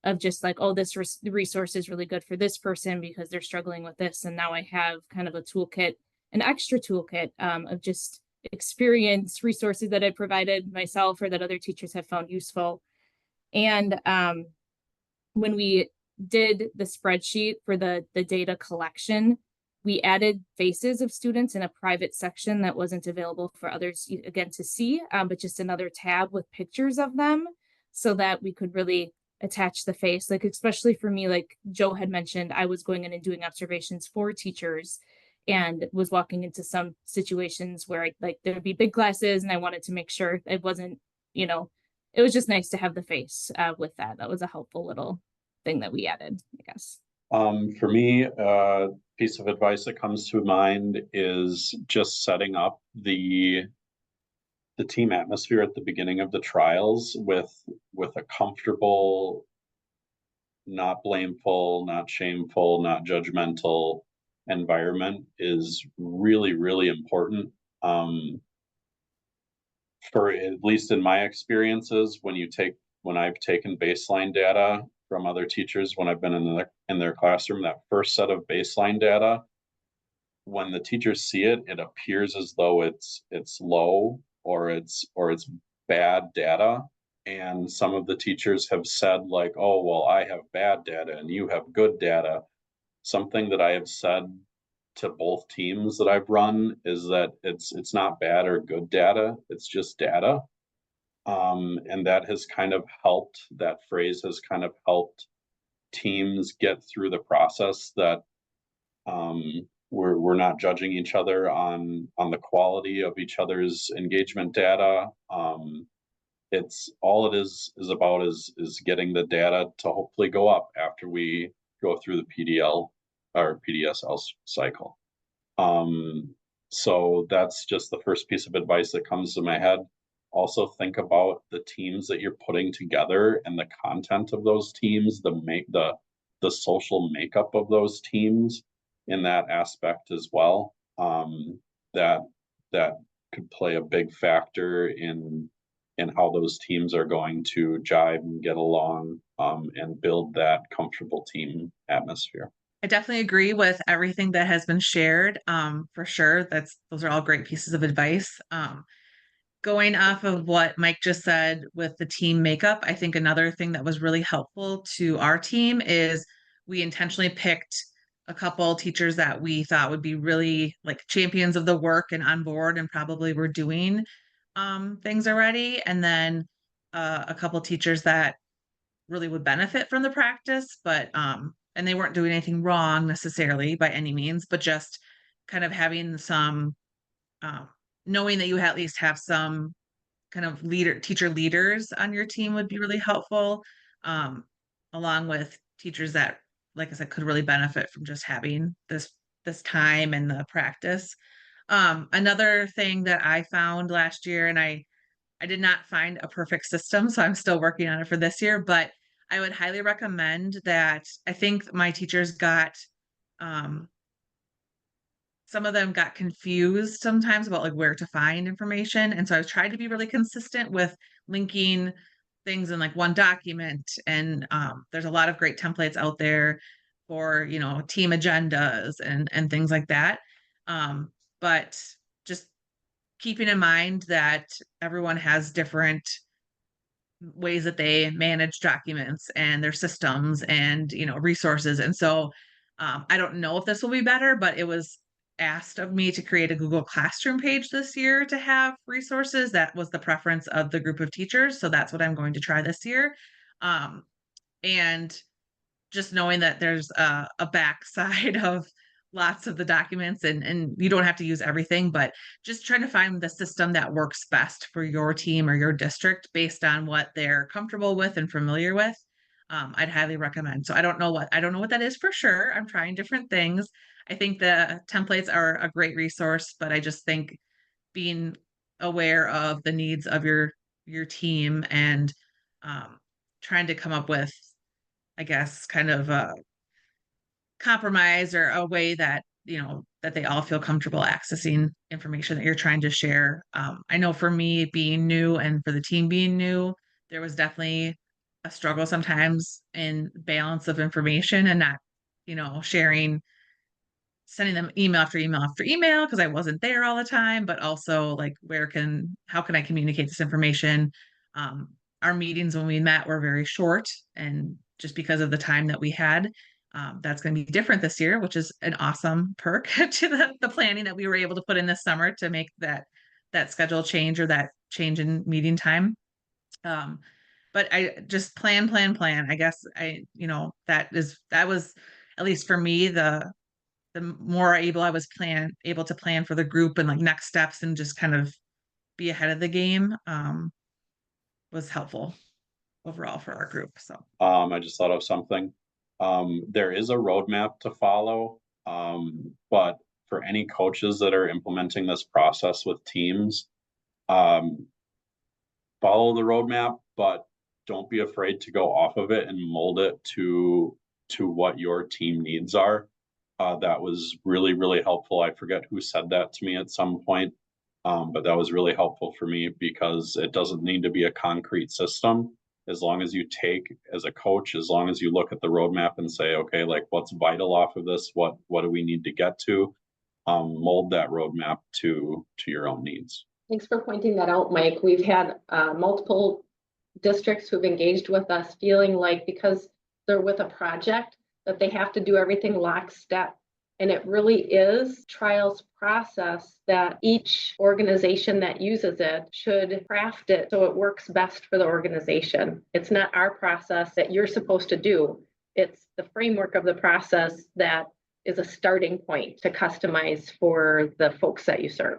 of just like, oh, this resource is really good for this person because they're struggling with this. And now I have kind of a toolkit, an extra toolkit of just experience resources that I provided myself or that other teachers have found useful. And when we did the spreadsheet for the data collection, we added faces of students in a private section that wasn't available for others, again, to see, but just another tab with pictures of them so that we could really attach the face. Like, especially for me, like Joe had mentioned, I was going in and doing observations for teachers and was walking into some situations where there would be big classes and I wanted to make sure it wasn't, it was just nice to have the face with that. That was a helpful little thing that we added, I guess. For me, piece of advice that comes to mind is just setting up the team atmosphere at the beginning of the trials with a comfortable, not blameful, not shameful, not judgmental environment is really, really important. For at least in my experiences, when I've taken baseline data from other teachers, when I've been in their classroom, that first set of baseline data, when the teachers see it, it appears as though it's low or it's bad data. And some of the teachers have said like, oh, well, I have bad data and you have good data. Something that I have said to both teams that I've run is that it's not bad or good data, it's just data. And that has kind of helped, that phrase has kind of helped teams get through the process that we're not judging each other on the quality of each other's engagement data. It's all it is about is getting the data to hopefully go up after we go through the PDL or PDSL cycle. So that's just the first piece of advice that comes to my head. Also think about the teams that you're putting together and the content of those teams, the social makeup of those teams in that aspect as well. That could play a big factor in how those teams are going to jive and get along and build that comfortable team atmosphere. I definitely agree with everything that has been shared. For sure, those are all great pieces of advice. Going off of what Mike just said with the team makeup, I think another thing that was really helpful to our team is we intentionally picked a couple teachers that we thought would be really like champions of the work and on board and probably were doing things already. And then a couple teachers that really would benefit from the practice, but and they weren't doing anything wrong necessarily by any means, but just kind of having some knowing that you at least have some kind of teacher leaders on your team would be really helpful, along with teachers that, like I said, could really benefit from just having this time and the practice. Another thing that I found last year, and I did not find a perfect system, so I'm still working on it for this year, but I would highly recommend that. I think my teachers got some of them got confused sometimes about like where to find information. And so I tried to be really consistent with linking things in like one document. And there's a lot of great templates out there for, team agendas and things like that. But just keeping in mind that everyone has different ways that they manage documents and their systems and, resources. And so I don't know if this will be better, but it was asked of me to create a Google Classroom page this year to have resources. That was the preference of the group of teachers. So that's what I'm going to try this year. And just knowing that there's a backside of lots of the documents and you don't have to use everything, but just trying to find the system that works best for your team or your district based on what they're comfortable with and familiar with. I'd highly recommend. So I don't know what that is for sure. I'm trying different things. I think the templates are a great resource, but I just think being aware of the needs of your team and trying to come up with, I guess, kind of a compromise or a way that that they all feel comfortable accessing information that you're trying to share. I know for me being new and for the team being new, there was definitely a struggle sometimes in balance of information and not, sending them email after email after email because I wasn't there all the time, but also like how can I communicate this information? Our meetings when we met were very short, and just because of the time that we had, that's going to be different this year, which is an awesome perk to the planning that we were able to put in this summer to make that schedule change or that change in meeting time. But I just plan. I guess that was, at least for me, the more I was able to plan for the group and like next steps and just kind of be ahead of the game, was helpful overall for our group. So I just thought of something. There is a roadmap to follow, but for any coaches that are implementing this process with teams, follow the roadmap, but don't be afraid to go off of it and mold it to what your team needs are. That was really, really helpful. I forget who said that to me at some point, but that was really helpful for me because it doesn't need to be a concrete system. As long as you take, as a coach, as long as you look at the roadmap and say, okay, like what's vital off of this? What do we need to get to? Mold that roadmap to your own needs. Thanks for pointing that out, Mike. We've had multiple districts who've engaged with us feeling like because they're with a project that they have to do everything lockstep. And it really is trials process that each organization that uses it should craft it so it works best for the organization. It's not our process that you're supposed to do. It's the framework of the process that is a starting point to customize for the folks that you serve.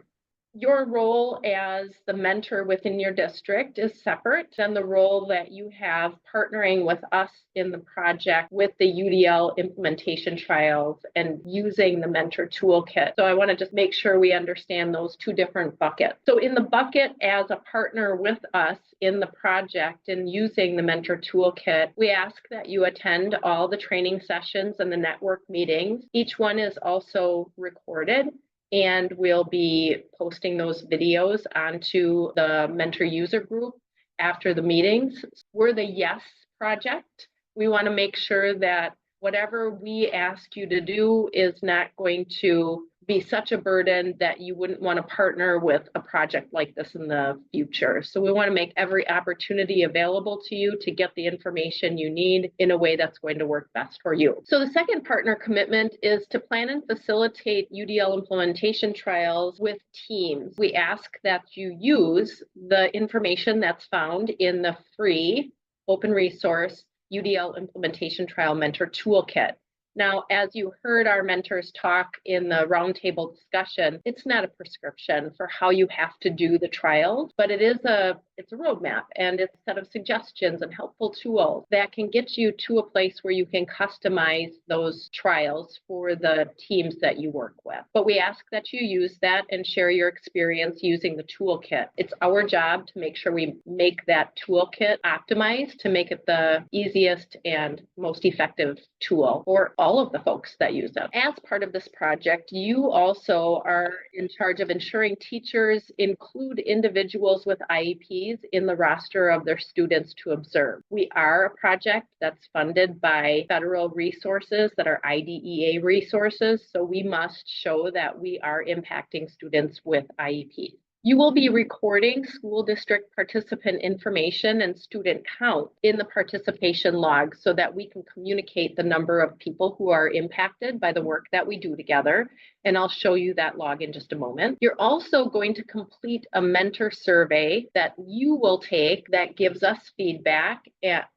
Your role as the mentor within your district is separate than the role that you have partnering with us in the project with the UDL Implementation Trials and using the mentor toolkit. So I want to just make sure we understand those two different buckets. So in the bucket as a partner with us in the project and using the mentor toolkit, we ask that you attend all the training sessions and the network meetings. Each one is also recorded, and we'll be posting those videos onto the mentor user group after the meetings. We're the Yes Project. We want to make sure that whatever we ask you to do is not going to be such a burden that you wouldn't want to partner with a project like this in the future. So we want to make every opportunity available to you to get the information you need in a way that's going to work best for you. So the second partner commitment is to plan and facilitate UDL implementation trials with teams. We ask that you use the information that's found in the free open resource UDL Implementation Trial Mentor Toolkit. Now, as you heard our mentors talk in the roundtable discussion, it's not a prescription for how you have to do the trials, but it's a roadmap and it's a set of suggestions and helpful tools that can get you to a place where you can customize those trials for the teams that you work with. But we ask that you use that and share your experience using the toolkit. It's our job to make sure we make that toolkit optimized to make it the easiest and most effective tool for all of the folks that use it. As part of this project, you also are in charge of ensuring teachers include individuals with IEPs in the roster of their students to observe. We are a project that's funded by federal resources that are IDEA resources, so we must show that we are impacting students with IEPs. You will be recording school district participant information and student count in the participation log so that we can communicate the number of people who are impacted by the work that we do together. And I'll show you that log in just a moment. You're also going to complete a mentor survey that you will take that gives us feedback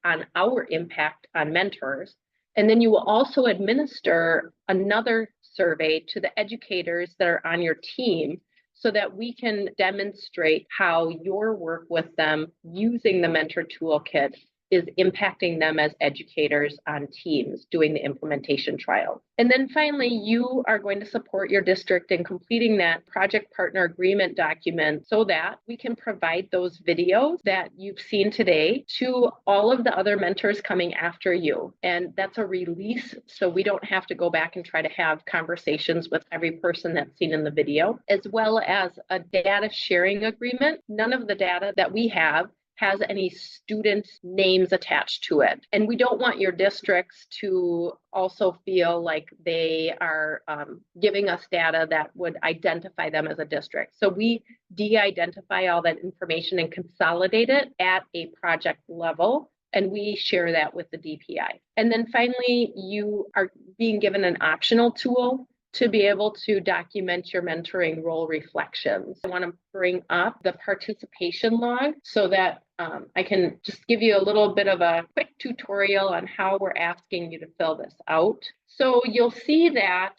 on our impact on mentors. And then you will also administer another survey to the educators that are on your team so that we can demonstrate how your work with them using the mentor toolkit is impacting them as educators on teams doing the implementation trial. And then finally, you are going to support your district in completing that project partner agreement document so that we can provide those videos that you've seen today to all of the other mentors coming after you. And that's a release, so we don't have to go back and try to have conversations with every person that's seen in the video, as well as a data sharing agreement. None of the data that we have has any student names attached to it. And we don't want your districts to also feel like they are giving us data that would identify them as a district. So we de-identify all that information and consolidate it at a project level, and we share that with the DPI. And then finally, you are being given an optional tool to be able to document your mentoring role reflections. I want to bring up the participation log so that I can just give you a little bit of a quick tutorial on how we're asking you to fill this out. So you'll see that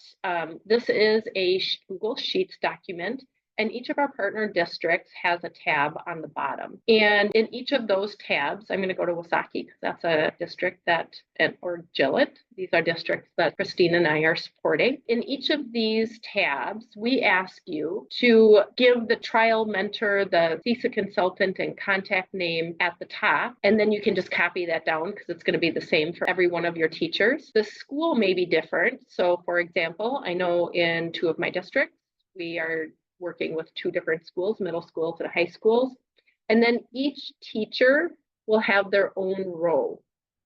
this is a Google Sheets document, and each of our partner districts has a tab on the bottom. And in each of those tabs, I'm going to go to Wasaki because that's a district that, or Gillett, these are districts that Christine and I are supporting. In each of these tabs, we ask you to give the trial mentor the CISA consultant and contact name at the top, and then you can just copy that down because it's going to be the same for every one of your teachers. The school may be different. So for example, I know in 2 of my districts, we are working with 2 different schools, middle schools and high schools. And then each teacher will have their own row.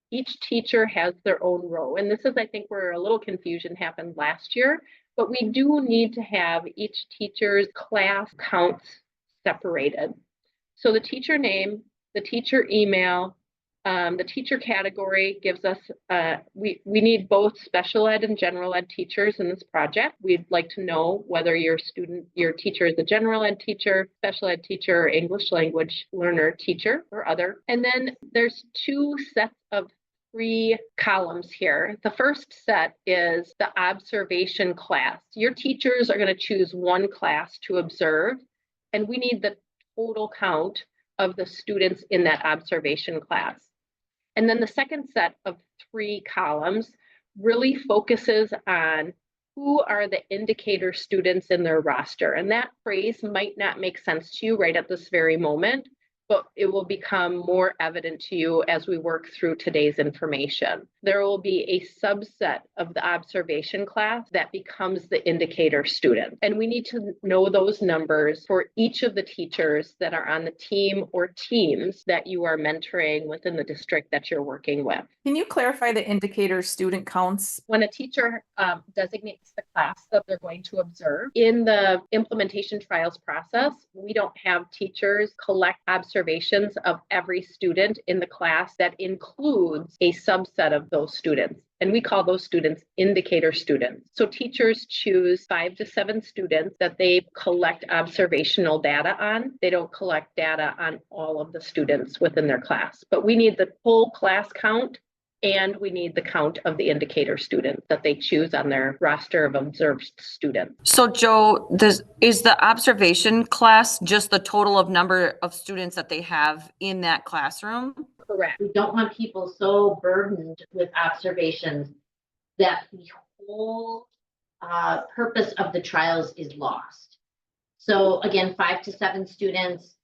Each teacher has their own row. And this is, I think, where a little confusion happened last year, but we do need to have each teacher's class counts separated. So the teacher name, the teacher email, the teacher category gives us, we need both special ed and general ed teachers in this project. We'd like to know whether your teacher is a general ed teacher, special ed teacher, or English language learner teacher, or other. And then there's 2 sets of 3 columns here. The first set is the observation class. Your teachers are going to choose 1 class to observe, and we need the total count of the students in that observation class. And then the second set of 3 columns really focuses on who are the indicator students in their roster. And that phrase might not make sense to you right at this very moment, but it will become more evident to you as we work through today's information. There will be a subset of the observation class that becomes the indicator student. And we need to know those numbers for each of the teachers that are on the team or teams that you are mentoring within the district that you're working with. Can you clarify the indicator student counts? When a teacher designates the class that they're going to observe, in the implementation trials process, we don't have teachers collect observations of every student in the class. That includes a subset of those students. And we call those students indicator students. So teachers choose 5 to 7 students that they collect observational data on. They don't collect data on all of the students within their class, but we need the full class count, and we need the count of the indicator students that they choose on their roster of observed students. So Joe, is the observation class just the total of number of students that they have in that classroom? Correct. We don't want people so burdened with observations that the whole purpose of the trials is lost. So again, 5 to 7 students.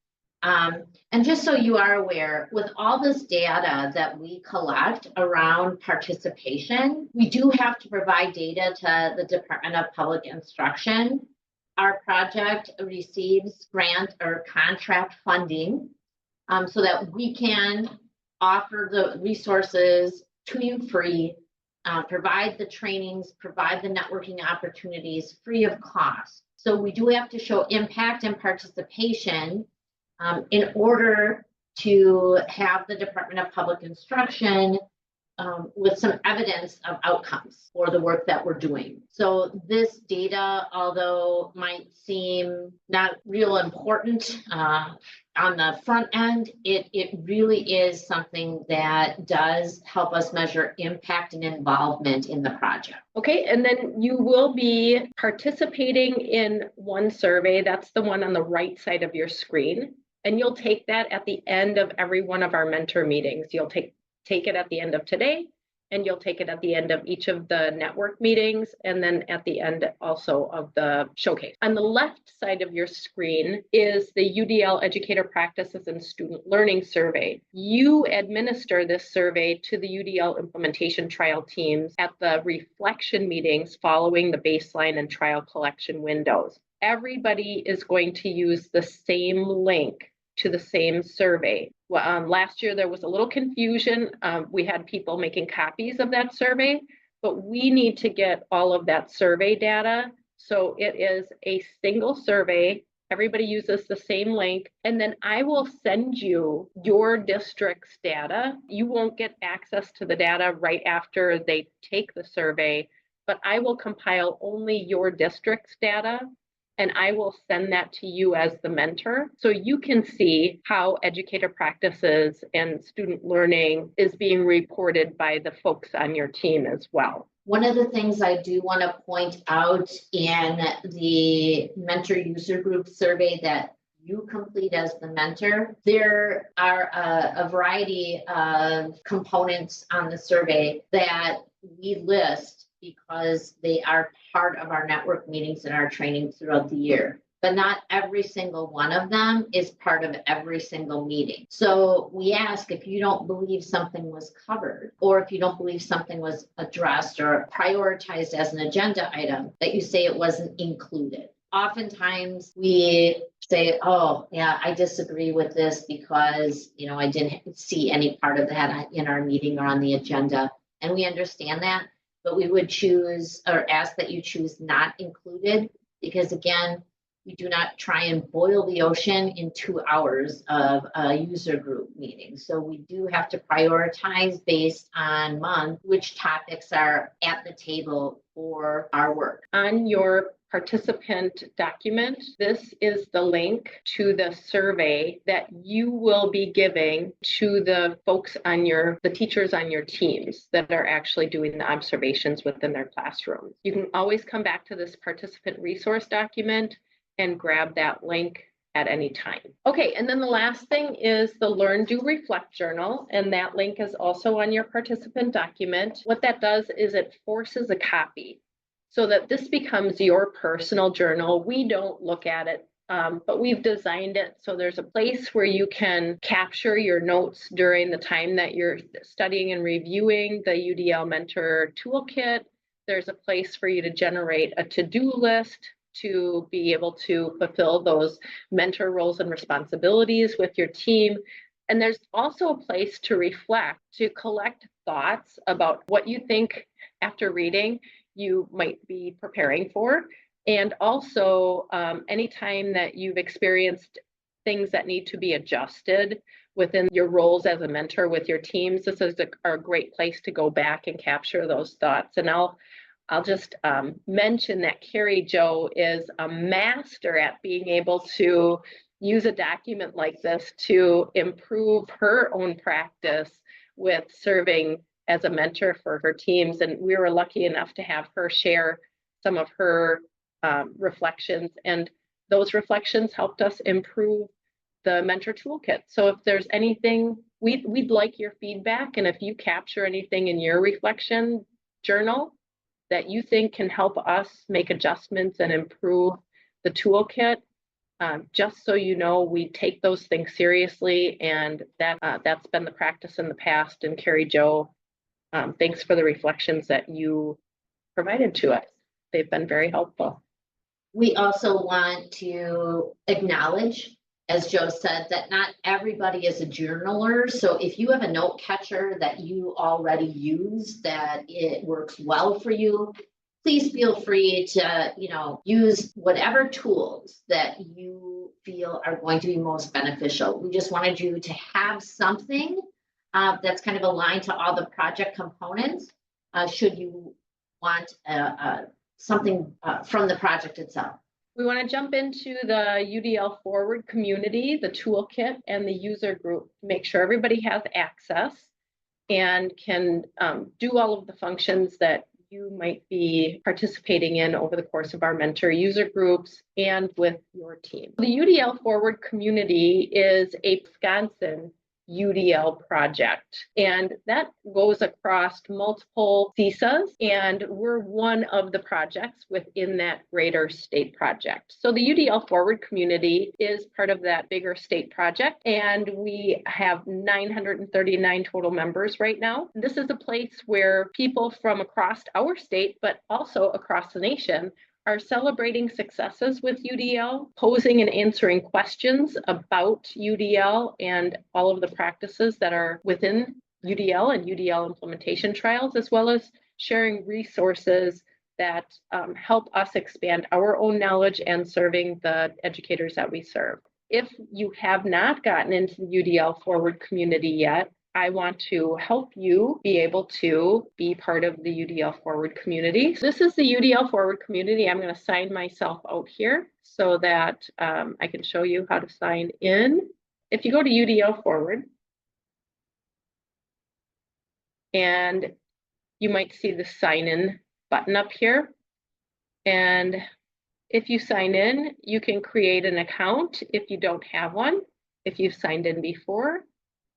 And just so you are aware, with all this data that we collect around participation, we do have to provide data to the Department of Public Instruction. Our project receives grant or contract funding so that we can offer the resources to you free, provide the trainings, provide the networking opportunities free of cost. So we do have to show impact and participation in order to have the Department of Public Instruction with some evidence of outcomes for the work that we're doing. So this data, although might seem not real important on the front end, it really is something that does help us measure impact and involvement in the project. Okay, and then you will be participating in one survey. That's the one on the right side of your screen. And you'll take that at the end of every one of our mentor meetings. You'll take it at the end of today, and you'll take it at the end of each of the network meetings, and then at the end also of the showcase. On the left side of your screen is the UDL Educator Practices and Student Learning Survey. You administer this survey to the UDL Implementation Trial teams at the reflection meetings following the baseline and trial collection windows. Everybody is going to use the same link to the same survey. Last year, there was a little confusion. We had people making copies of that survey, but we need to get all of that survey data. So it is a single survey. Everybody uses the same link, and then I will send you your district's data. You won't get access to the data right after they take the survey, but I will compile only your district's data, and I will send that to you as the mentor so you can see how educator practices and student learning is being reported by the folks on your team as well. One of the things I do want to point out in the mentor user group survey that you complete as the mentor, there are a variety of components on the survey that we list because they are part of our network meetings and our training throughout the year. But not every single one of them is part of every single meeting. So we ask if you don't believe something was covered, or if you don't believe something was addressed or prioritized as an agenda item, that you say it wasn't included. Oftentimes we say, oh, yeah, I disagree with this because, I didn't see any part of that in our meeting or on the agenda. And we understand that, but we would choose or ask that you choose not included, because again, we do not try and boil the ocean in 2 hours of a user group meeting. So we do have to prioritize based on month, which topics are at the table for our work. On your participant document, this is the link to the survey that you will be giving to the folks on the teachers on your teams that are actually doing the observations within their classrooms. You can always come back to this participant resource document and grab that link at any time. Okay, and then the last thing is the Learn, Do, Reflect journal, and that link is also on your participant document. What that does is it forces a copy so that this becomes your personal journal. We don't look at it, but we've designed it so there's a place where you can capture your notes during the time that you're studying and reviewing the UDL Mentor Toolkit. There's a place for you to generate a to-do list to be able to fulfill those mentor roles and responsibilities with your team. And there's also a place to reflect, to collect thoughts about what you think after reading you might be preparing for. And also anytime that you've experienced things that need to be adjusted within your roles as a mentor with your teams, this is a great place to go back and capture those thoughts. And I'll just mention that Carrie Jo is a master at being able to use a document like this to improve her own practice with serving as a mentor for her teams. And we were lucky enough to have her share some of her reflections, and those reflections helped us improve the mentor toolkit. So if there's anything, we'd like your feedback, and if you capture anything in your reflection journal that you think can help us make adjustments and improve the toolkit, just so you know, we take those things seriously, and that's been the practice in the past. And Carrie Jo, thanks for the reflections that you provided to us. They've been very helpful. We also want to acknowledge, as Joe said, that not everybody is a journaler. So if you have a note catcher that you already use, that it works well for you, please feel free to, use whatever tools that you feel are going to be most beneficial. We just wanted you to have something that's kind of aligned to all the project components, should you want something from the project itself. We want to jump into the UDL Forward community, the toolkit, and the user group to make sure everybody has access and can do all of the functions that you might be participating in over the course of our mentor user groups and with your team. The UDL Forward community is a Wisconsin UDL project, and that goes across multiple CISAs, and we're one of the projects within that greater state project. So the UDL Forward community is part of that bigger state project, and we have 939 total members right now. This is a place where people from across our state, but also across the nation, are celebrating successes with UDL, posing and answering questions about UDL and all of the practices that are within UDL and UDL implementation trials, as well as sharing resources that help us expand our own knowledge and serving the educators that we serve. If you have not gotten into the UDL Forward community yet, I want to help you be able to be part of the UDL Forward community. This is the UDL Forward community. I'm going to sign myself out here so that I can show you how to sign in. If you go to UDL Forward, and you might see the sign in button up here. And if you sign in, you can create an account if you don't have one. If you've signed in before,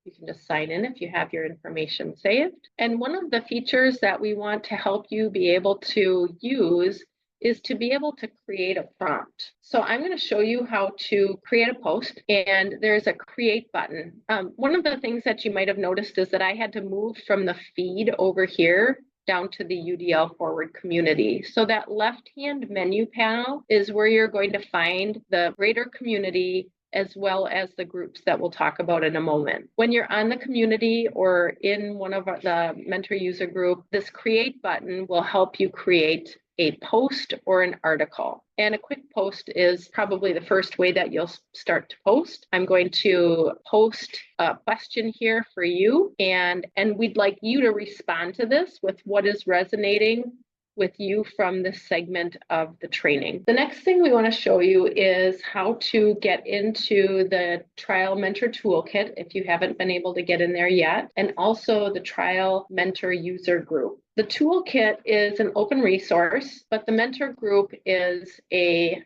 you can just sign in if you have your information saved. And one of the features that we want to help you be able to use is to be able to create a prompt. So I'm going to show you how to create a post, and there's a create button. One of the things that you might have noticed is that I had to move from the feed over here down to the UDL Forward community. So that left-hand menu panel is where you're going to find the greater community as well as the groups that we'll talk about in a moment. When you're on the community or in one of the mentor user group, this create button will help you create a post or an article. And a quick post is probably the first way that you'll start to post. I'm going to post a question here for you, and we'd like you to respond to this with what is resonating with you from this segment of the training. The next thing we want to show you is how to get into the Trial Mentor Toolkit if you haven't been able to get in there yet, and also the Trial Mentor User Group. The toolkit is an open resource, but the mentor group is a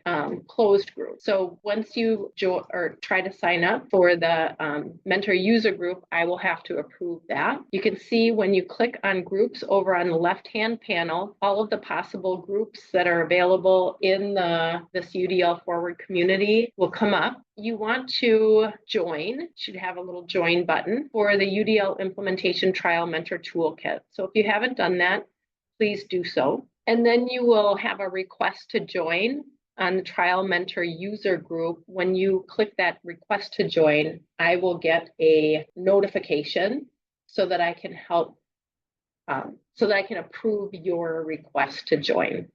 closed group. So once you try to sign up for the mentor user group, I will have to approve that. You can see when you click on groups over on the left-hand panel, all of the possible groups that are available in this UDL Forward community will come up. You want to join, should have a little join button for the UDL Implementation Trial Mentor Toolkit. So if you haven't done that, please do so. And then you will have a request to join on the Trial Mentor User Group. When you click that request to join, I will get a notification so that I can help, so that I can approve your request to join.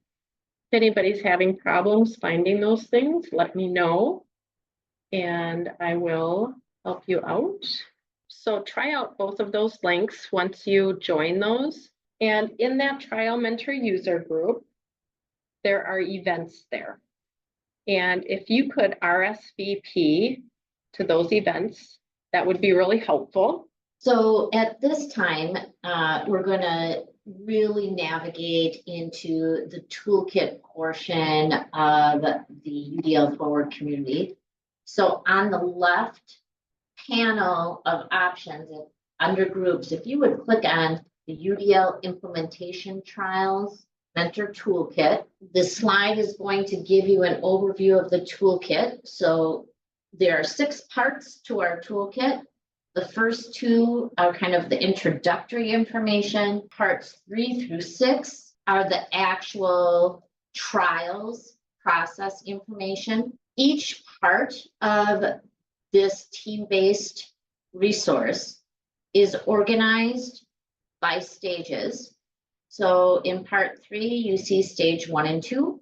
If anybody's having problems finding those things, let me know, and I will help you out. So try out both of those links once you join those. And in that Trial Mentor User Group, there are events there. And if you could RSVP to those events, that would be really helpful. So at this time, we're going to really navigate into the toolkit portion of the UDL Forward community. So on the left panel of options under groups, if you would click on the UDL Implementation Trials Mentor Toolkit, this slide is going to give you an overview of the toolkit. So there are 6 parts to our toolkit. The first 2 are kind of the introductory information. Parts 3 through 6 are the actual trials process information. Each part of this team-based resource is organized by stages. So in part 3, you see stage 1 and 2.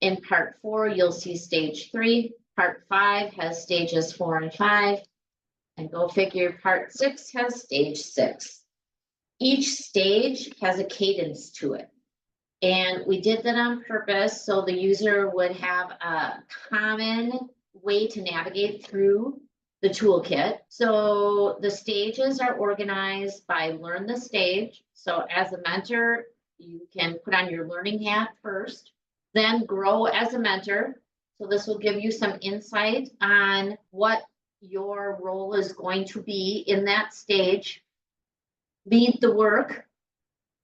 In part 4, you'll see stage 3. Part 5 has stages 4 and 5. And go figure, part 6 has stage 6. Each stage has a cadence to it. And we did that on purpose so the user would have a common way to navigate through the toolkit. So the stages are organized by learn the stage. So as a mentor, you can put on your learning hat first, then grow as a mentor. So this will give you some insight on what your role is going to be in that stage. Lead the work.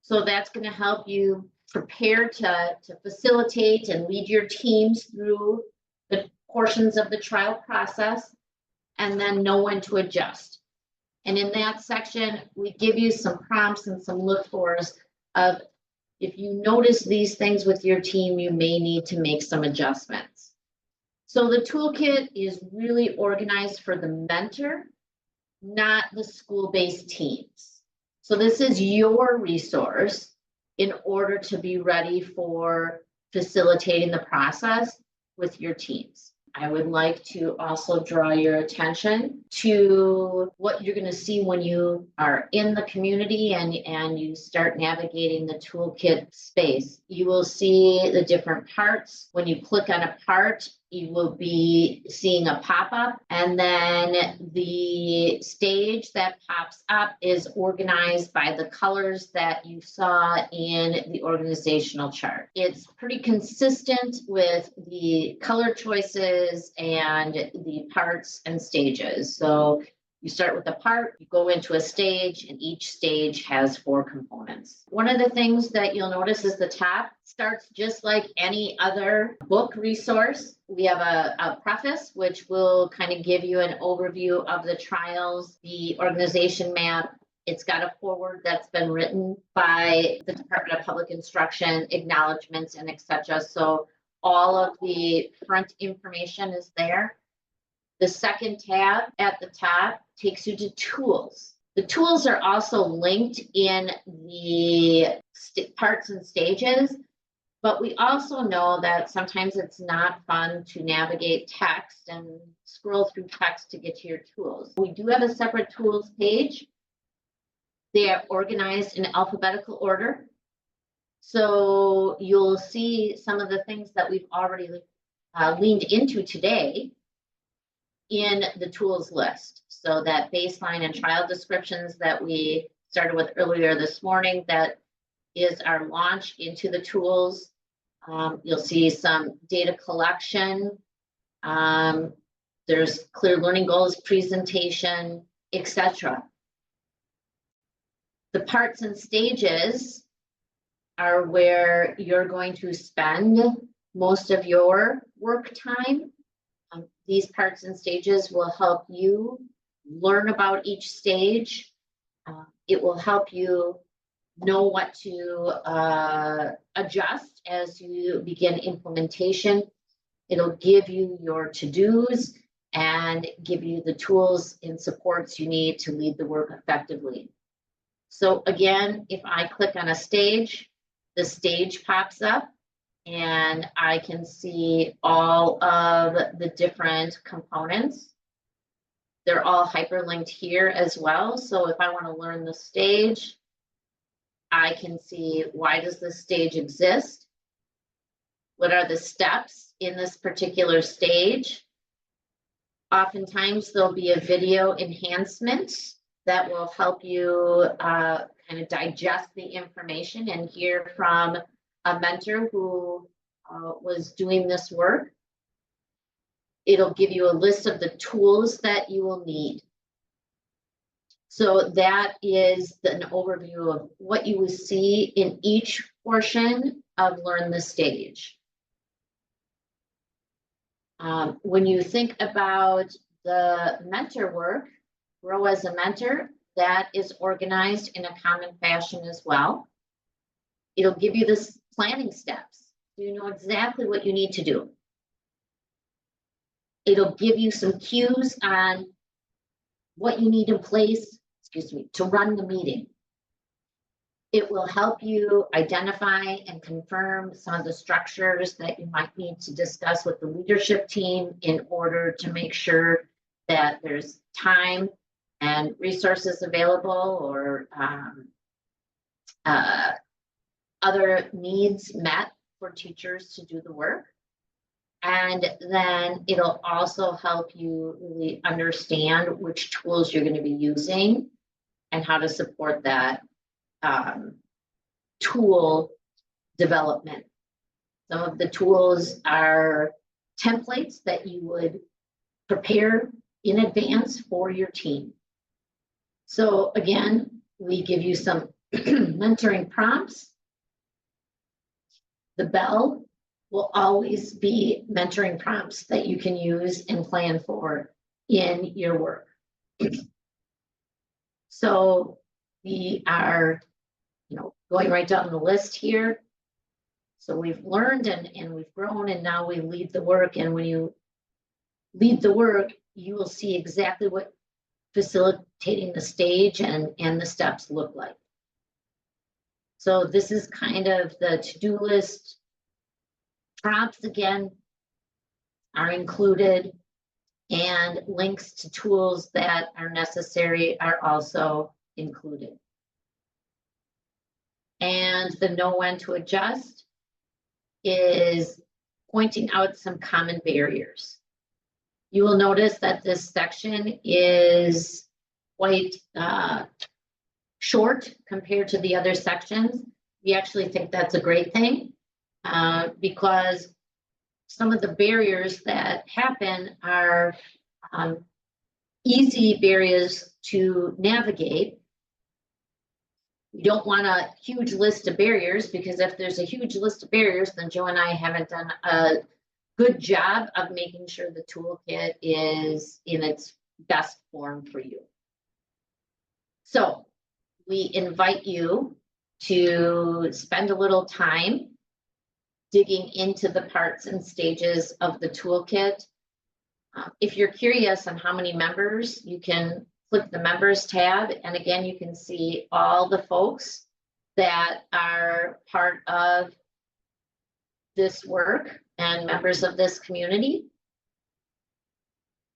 So that's going to help you prepare to facilitate and lead your teams through the portions of the trial process, and then know when to adjust. And in that section, we give you some prompts and some look-fors of if you notice these things with your team, you may need to make some adjustments. So the toolkit is really organized for the mentor, not the school-based teams. So this is your resource in order to be ready for facilitating the process with your teams. I would like to also draw your attention to what you're going to see when you are in the community and you start navigating the toolkit space. You will see the different parts. When you click on a part, you will be seeing a pop-up, and then the stage that pops up is organized by the colors that you saw in the organizational chart. It's pretty consistent with the color choices and the parts and stages. So you start with a part, you go into a stage, and each stage has 4 components. One of the things that you'll notice is the top starts just like any other book resource. We have a preface, which will kind of give you an overview of the trials, the organization map. It's got a foreword that's been written by the Department of Public Instruction, acknowledgements, and etc. So all of the front information is there. The second tab at the top takes you to tools. The tools are also linked in the parts and stages, but we also know that sometimes it's not fun to navigate text and scroll through text to get to your tools. We do have a separate tools page. They are organized in alphabetical order. So you'll see some of the things that we've already leaned into today in the tools list. So that baseline and trial descriptions that we started with earlier this morning, that is our launch into the tools. You'll see some data collection. There's clear learning goals, presentation, etc. The parts and stages are where you're going to spend most of your work time. These parts and stages will help you learn about each stage. It will help you know what to adjust as you begin implementation. It'll give you your to-dos and give you the tools and supports you need to lead the work effectively. So again, if I click on a stage, the stage pops up and I can see all of the different components. They're all hyperlinked here as well. So if I want to learn the stage, I can see, why does this stage exist? What are the steps in this particular stage? Oftentimes there'll be a video enhancement that will help you kind of digest the information and hear from a mentor who was doing this work. It'll give you a list of the tools that you will need. So that is an overview of what you will see in each portion of Learn the Stage. When you think about the mentor work, Grow as a Mentor, that is organized in a common fashion as well. It'll give you this planning steps, so you know exactly what you need to do. It'll give you some cues on what you need in place, to run the meeting. It will help you identify and confirm some of the structures that you might need to discuss with the leadership team in order to make sure that there's time and resources available, or other needs met for teachers to do the work. And then it'll also help you really understand which tools you're going to be using and how to support that tool development. Some of the tools are templates that you would prepare in advance for your team. So again, we give you some mentoring prompts. The bell will always be mentoring prompts that you can use and plan for in your work. So we are, going right down the list here. So we've learned and we've grown, and now we lead the work. And when you lead the work, you will see exactly what facilitating the stage and the steps look like. So this is kind of the to-do list. Prompts again are included, and links to tools that are necessary are also included. And the know when to adjust is pointing out some common barriers. You will notice that this section is quite short compared to the other sections. We actually think that's a great thing because some of the barriers that happen are easy barriers to navigate. We don't want a huge list of barriers, because if there's a huge list of barriers, then Joe and I haven't done a good job of making sure the toolkit is in its best form for you. So we invite you to spend a little time digging into the parts and stages of the toolkit. If you're curious on how many members, you can click the members tab, and again, you can see all the folks that are part of this work and members of this community.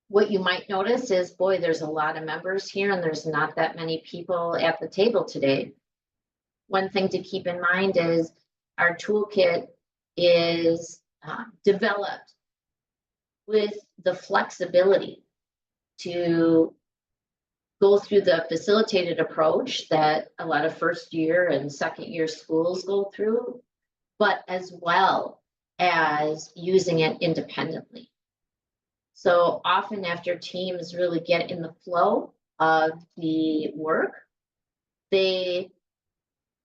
What you might notice is, boy, there's a lot of members here and there's not that many people at the table today. One thing to keep in mind is our toolkit is developed with the flexibility to go through the facilitated approach that a lot of first year and second year schools go through, but as well as using it independently. So often after teams really get in the flow of the work, they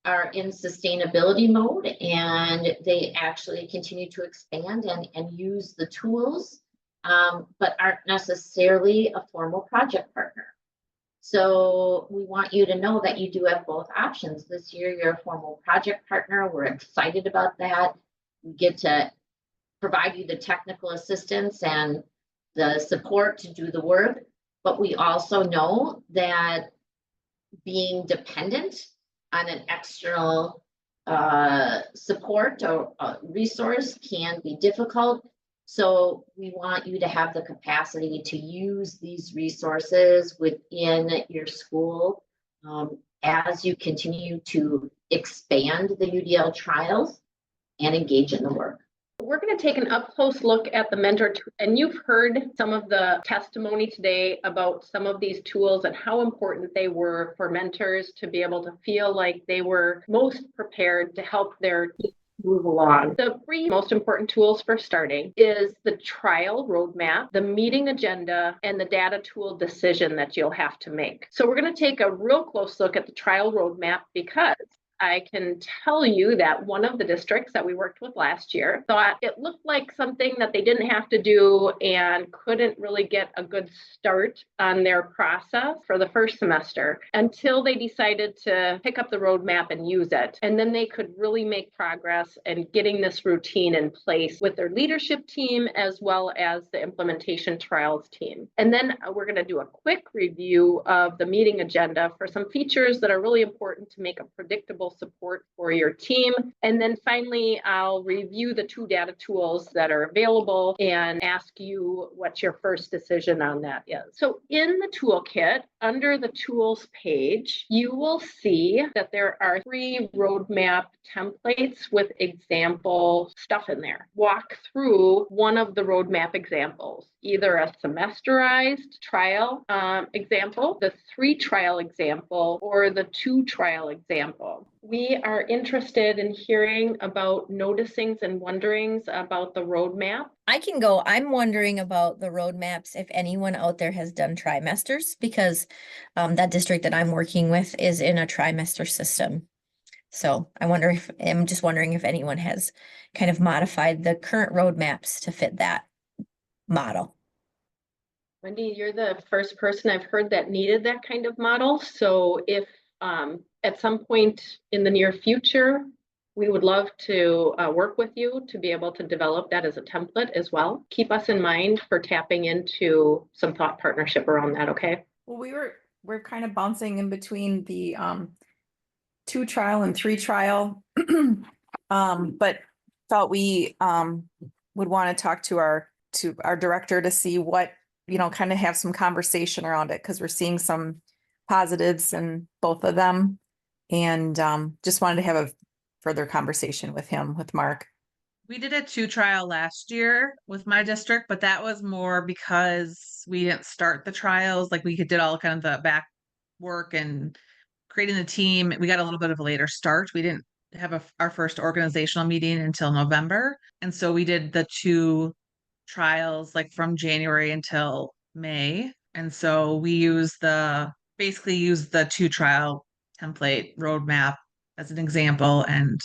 are in sustainability mode and they actually continue to expand and use the tools, but aren't necessarily a formal project partner. So we want you to know that you do have both options. This year, you're a formal project partner. We're excited about that. We get to provide you the technical assistance and the support to do the work, but we also know that being dependent on an external support or resource can be difficult. So we want you to have the capacity to use these resources within your school as you continue to expand the UDL trials and engage in the work. We're going to take an up-close look at the mentor, and you've heard some of the testimony today about some of these tools and how important they were for mentors to be able to feel like they were most prepared to help their team move along. The three most important tools for starting is the trial roadmap, the meeting agenda, and the data tool decision that you'll have to make. So we're going to take a real close look at the trial roadmap, because I can tell you that one of the districts that we worked with last year thought it looked like something that they didn't have to do and couldn't really get a good start on their process for the first semester until they decided to pick up the roadmap and use it. And then they could really make progress in getting this routine in place with their leadership team as well as the implementation trials team. And then we're going to do a quick review of the meeting agenda for some features that are really important to make a predictable support for your team. And then finally, I'll review the two data tools that are available and ask you what your first decision on that is. So in the toolkit, under the tools page, you will see that there are 3 roadmap templates with example stuff in there. Walk through one of the roadmap examples, either a semesterized trial example, the 3 trial example, or the 2 trial example. We are interested in hearing about noticings and wonderings about the roadmap. I can go. I'm wondering about the roadmaps, if anyone out there has done trimesters, because that district that I'm working with is in a trimester system. So I'm just wondering if anyone has kind of modified the current roadmaps to fit that model. Wendy, you're the first person I've heard that needed that kind of model. So if at some point in the near future, we would love to work with you to be able to develop that as a template as well. Keep us in mind for tapping into some thought partnership around that, okay? Well, we're kind of bouncing in between the 2 trial and 3 trial. But thought we would want to talk to our director to see what, kind of have some conversation around it, because we're seeing some positives in both of them. And just wanted to have a further conversation with him, with Mark. We did a 2 trial last year with my district, but that was more because we didn't start the trials. Like we did all kind of the back work and creating the team. We got a little bit of a later start. We didn't have our first organizational meeting until November. And so we did the 2 trials like from January until May. And so we basically use the 2 trial template roadmap as an example and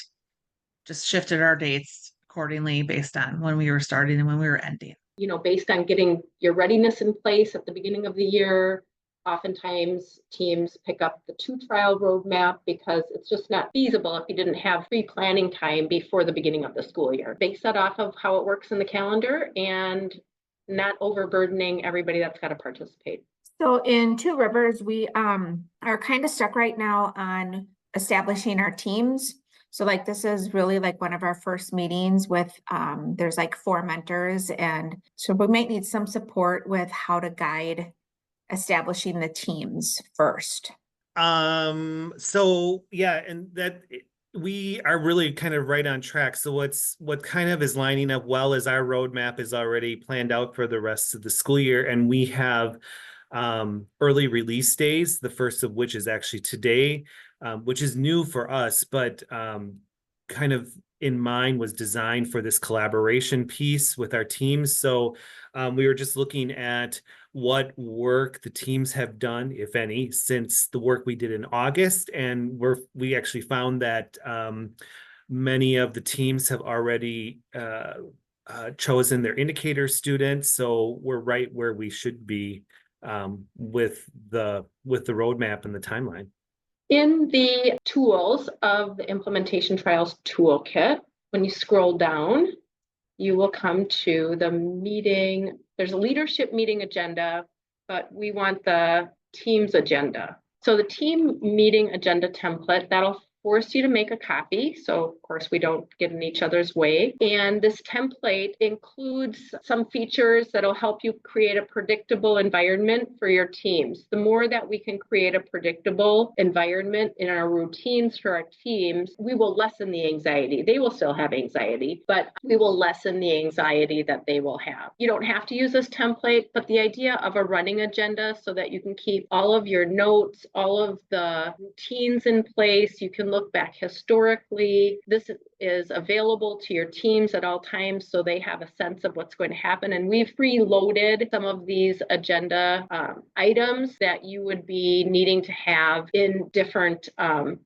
just shifted our dates accordingly based on when we were starting and when we were ending. Based on getting your readiness in place at the beginning of the year, oftentimes teams pick up the 2 trial roadmap because it's just not feasible if you didn't have pre-planning time before the beginning of the school year. Base that off of how it works in the calendar and not overburdening everybody that's got to participate. So in Two Rivers, we are kind of stuck right now on establishing our teams. So like this is really like one of our first meetings with there's like 4 mentors, and so we might need some support with how to guide establishing the teams first. So yeah, and that we are really kind of right on track. So what kind of is lining up well is our roadmap is already planned out for the rest of the school year, and we have early release days, the first of which is actually today, which is new for us, but kind of in mind was designed for this collaboration piece with our teams. So we were just looking at what work the teams have done, if any, since the work we did in August. And we actually found that many of the teams have already chosen their indicator students. So we're right where we should be with the roadmap and the timeline. In the tools of the Implementation Trials Toolkit, when you scroll down, you will come to the meeting. There's a leadership meeting agenda, but we want the team's agenda. So the team meeting agenda template, that'll force you to make a copy. So of course we don't get in each other's way. And this template includes some features that'll help you create a predictable environment for your teams. The more that we can create a predictable environment in our routines for our teams, we will lessen the anxiety. They will still have anxiety, but we will lessen the anxiety that they will have. You don't have to use this template, but the idea of a running agenda so that you can keep all of your notes, all of the routines in place, you can look back historically. This is available to your teams at all times so they have a sense of what's going to happen. And we've preloaded some of these agenda items that you would be needing to have in different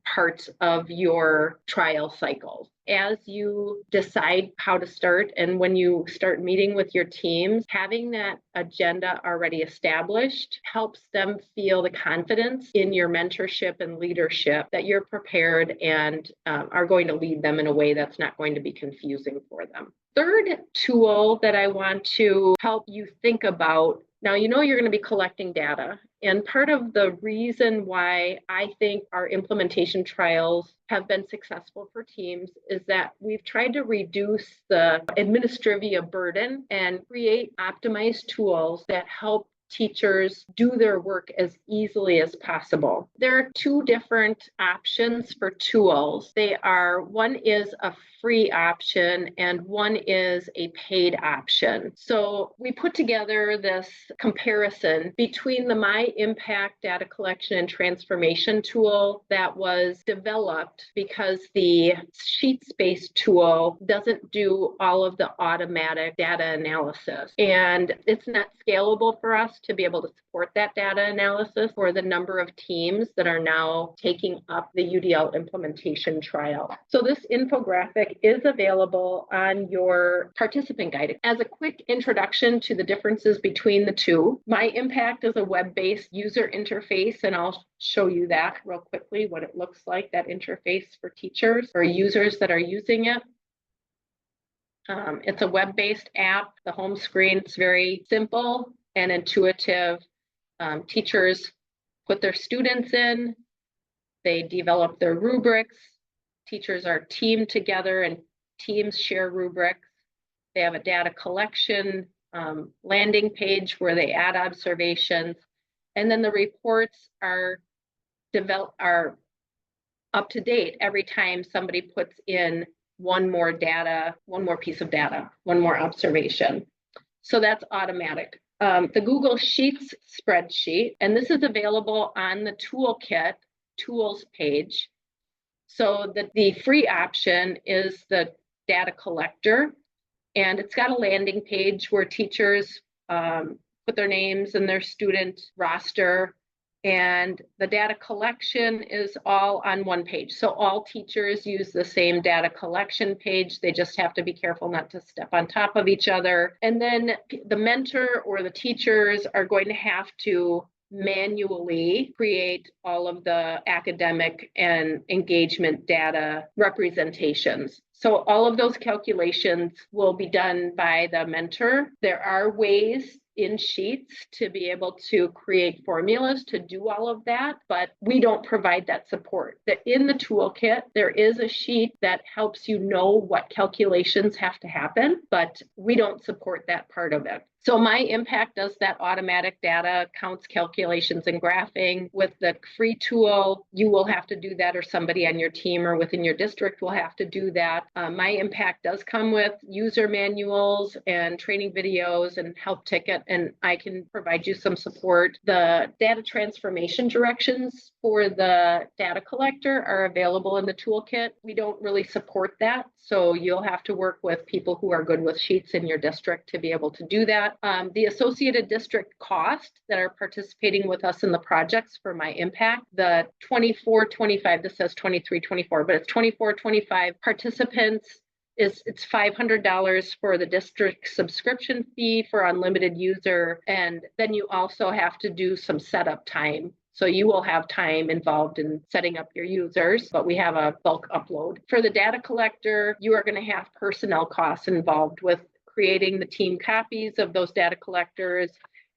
parts of your trial cycles. As you decide how to start and when you start meeting with your teams, having that agenda already established helps them feel the confidence in your mentorship and leadership that you're prepared and are going to lead them in a way that's not going to be confusing for them. Third tool that I want to help you think about. Now, you're going to be collecting data. And part of the reason why I think our implementation trials have been successful for teams is that we've tried to reduce the administrivia burden and create optimized tools that help teachers do their work as easily as possible. There are two different options for tools. One is a free option and one is a paid option. So we put together this comparison between the My Impact data collection and transformation tool that was developed because the Sheets-based tool doesn't do all of the automatic data analysis. And it's not scalable for us to be able to support that data analysis for the number of teams that are now taking up the UDL implementation trial. So this infographic is available on your participant guide. As a quick introduction to the differences between the two, My Impact is a web-based user interface, and I'll show you that real quickly, what it looks like, that interface for teachers or users that are using it. It's a web-based app. The home screen is very simple and intuitive. Teachers put their students in, they develop their rubrics. Teachers are teamed together and teams share rubrics. They have a data collection landing page where they add observations. And then the reports are up to date every time somebody puts in one more piece of data, one more observation. So that's automatic. The Google Sheets spreadsheet, and this is available on the Toolkit tools page. So the free option is the data collector, and it's got a landing page where teachers put their names and their student roster, and the data collection is all on one page. So all teachers use the same data collection page. They just have to be careful not to step on top of each other. And then the mentor or the teachers are going to have to manually create all of the academic and engagement data representations. So all of those calculations will be done by the mentor. There are ways in Sheets to be able to create formulas to do all of that, but we don't provide that support. In the toolkit, there is a sheet that helps you know what calculations have to happen, but we don't support that part of it. So My Impact does that automatic data counts, calculations, and graphing. With the free tool, you will have to do that, or somebody on your team or within your district will have to do that. My Impact does come with user manuals and training videos and help ticket, and I can provide you some support. The data transformation directions for the data collector are available in the toolkit. We don't really support that, so you'll have to work with people who are good with Sheets in your district to be able to do that. The associated district cost that are participating with us in the projects for My Impact, the 24-25, this says 23-24, but it's 24-25 participants. It's $500 for the district subscription fee for unlimited user, and then you also have to do some setup time. So you will have time involved in setting up your users, but we have a bulk upload. For the data collector, you are going to have personnel costs involved with creating the team copies of those data collectors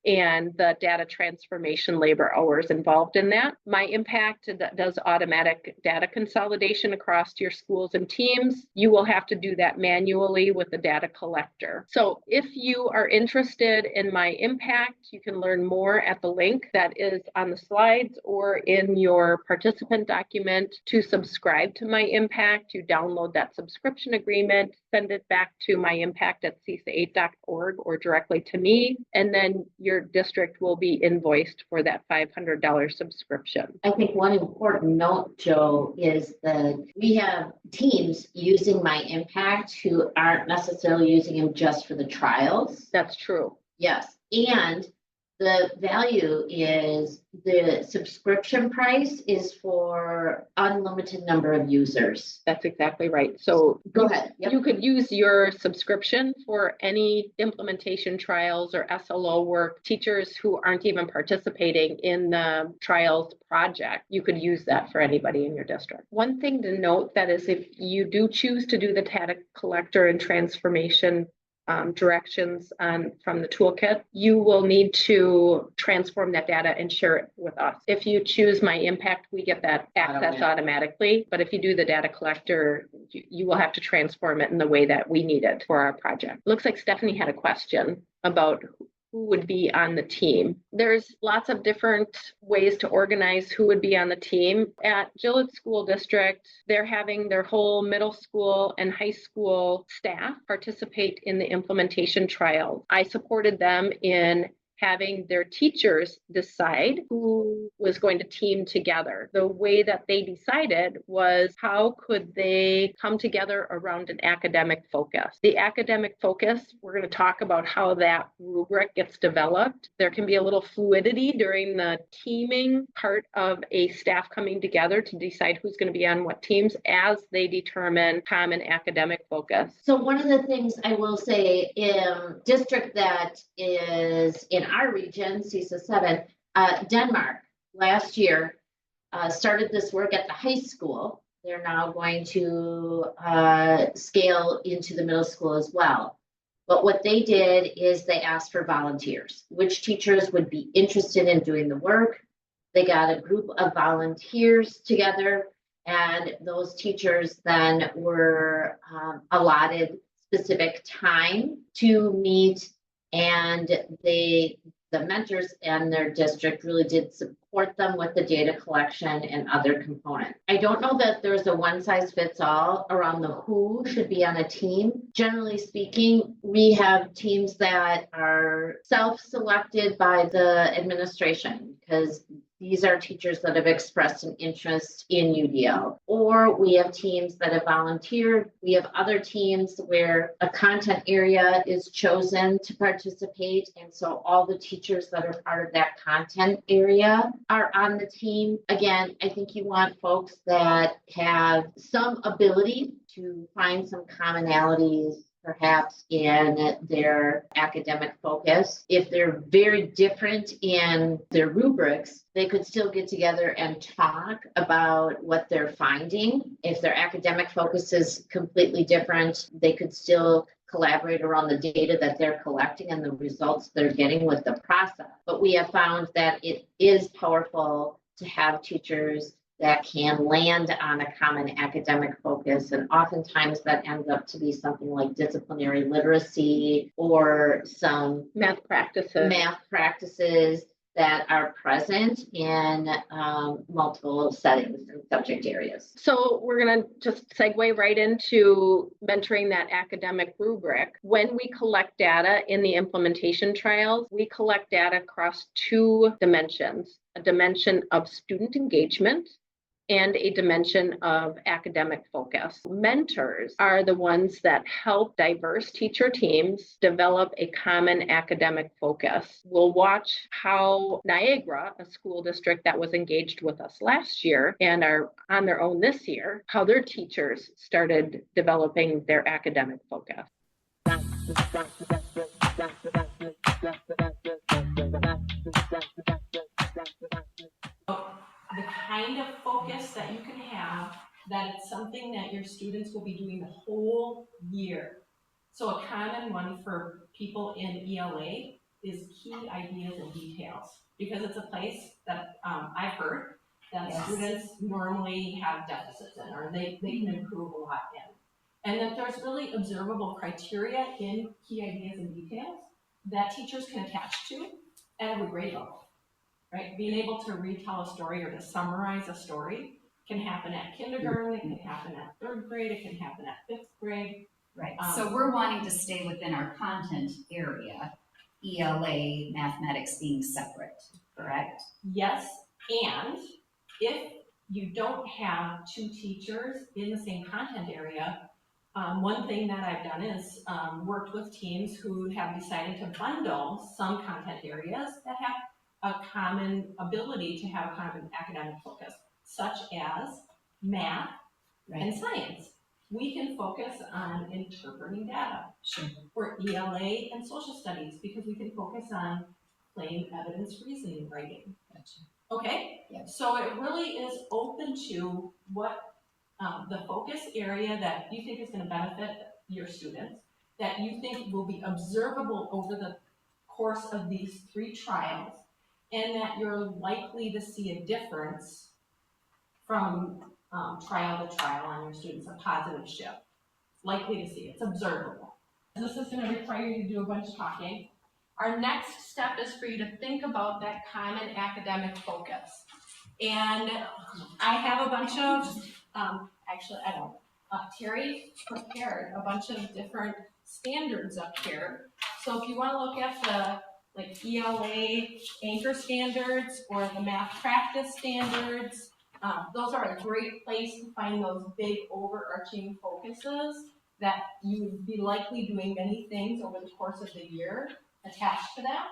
and the data transformation labor hours involved in that. My Impact does automatic data consolidation across your schools and teams. You will have to do that manually with the data collector. So if you are interested in My Impact, you can learn more at the link that is on the slides or in your participant document. To subscribe to My Impact, you download that subscription agreement, send it back to myimpact@cisa8.org or directly to me, and then your district will be invoiced for that $500 subscription. I think one important note, Joe, is that we have teams using My Impact who aren't necessarily using them just for the trials. That's true. Yes. And the value is the subscription price is for unlimited number of users. That's exactly right. So go ahead. Yep. You could use your subscription for any implementation trials or SLO work. Teachers who aren't even participating in the trials project, you could use that for anybody in your district. One thing to note that is if you do choose to do the data collector and transformation directions from the toolkit, you will need to transform that data and share it with us. If you choose My Impact, we get that access automatically. But if you do the data collector, you will have to transform it in the way that we need it for our project. Looks like Stephanie had a question about who would be on the team. There's lots of different ways to organize who would be on the team. At Gillette School District, they're having their whole middle school and high school staff participate in the implementation trial. I supported them in having their teachers decide who was going to team together. The way that they decided was how could they come together around an academic focus. The academic focus, we're going to talk about how that rubric gets developed. There can be a little fluidity during the teaming part of a staff coming together to decide who's going to be on what teams as they determine common academic focus. So one of the things I will say, in district that is in our region, CISA 7, Denmark last year started this work at the high school. They're now going to scale into the middle school as well. But what they did is they asked for volunteers, which teachers would be interested in doing the work. They got a group of volunteers together, and those teachers then were allotted specific time to meet, and the mentors and their district really did support them with the data collection and other components. I don't know that there's a one size fits all around the who should be on a team. Generally speaking, we have teams that are self-selected by the administration because these are teachers that have expressed an interest in UDL, or we have teams that have volunteered. We have other teams where a content area is chosen to participate. And so all the teachers that are part of that content area are on the team. Again, I think you want folks that have some ability to find some commonalities perhaps in their academic focus. If they're very different in their rubrics, they could still get together and talk about what they're finding. If their academic focus is completely different, they could still collaborate around the data that they're collecting and the results they're getting with the process. But we have found that it is powerful to have teachers that can land on a common academic focus. And oftentimes that ends up to be something like disciplinary literacy or some math practices that are present in multiple settings and subject areas. So we're going to just segue right into mentoring that academic rubric. When we collect data in the implementation trials, we collect data across two dimensions, a dimension of student engagement and a dimension of academic focus. Mentors are the ones that help diverse teacher teams develop a common academic focus. We'll watch how Niagara, a school district that was engaged with us last year and are on their own this year, how their teachers started developing their academic focus. The kind of focus that you can have, that it's something that your students will be doing the whole year. So a common one for people in ELA is key ideas and details, because it's a place that I've heard that students normally have deficits in, or they can improve a lot in. And that there's really observable criteria in key ideas and details that teachers can attach to at every grade level. Right? Being able to retell a story or to summarize a story can happen at kindergarten, it can happen at third grade, it can happen at fifth grade. Right, so we're wanting to stay within our content area, ELA, mathematics being separate, correct? Yes, and if you don't have two teachers in the same content area, one thing that I've done is worked with teams who have decided to bundle some content areas that have a common ability to have a common academic focus, such as math and science. We can focus on interpreting data. Sure. Or ELA and social studies, because we can focus on plain evidence reasoning writing. Gotcha. Okay? Yeah. So it really is open to what the focus area that you think is going to benefit your students, that you think will be observable over the course of these 3 trials, and that you're likely to see a difference from trial to trial on your students, a positive shift. Likely to see, it's observable. This is going to require you to do a bunch of talking, Our next step is for you to think about that common academic focus. And I have a bunch of, actually, I don't, Terry prepared a bunch of different standards up here. So if you want to look at the like ELA anchor standards or the math practice standards, those are a great place to find those big overarching focuses that you would be likely doing many things over the course of the year attached to that.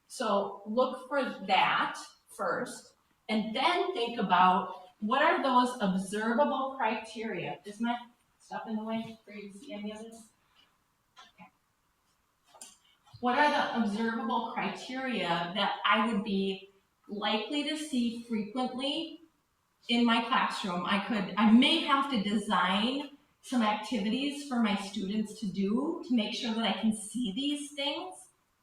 So look for that first, and then think about what are those observable criteria. Is my stuff in the way for you to see any of this? Okay. What are the observable criteria that I would be likely to see frequently in my classroom? I may have to design some activities for my students to do to make sure that I can see these things.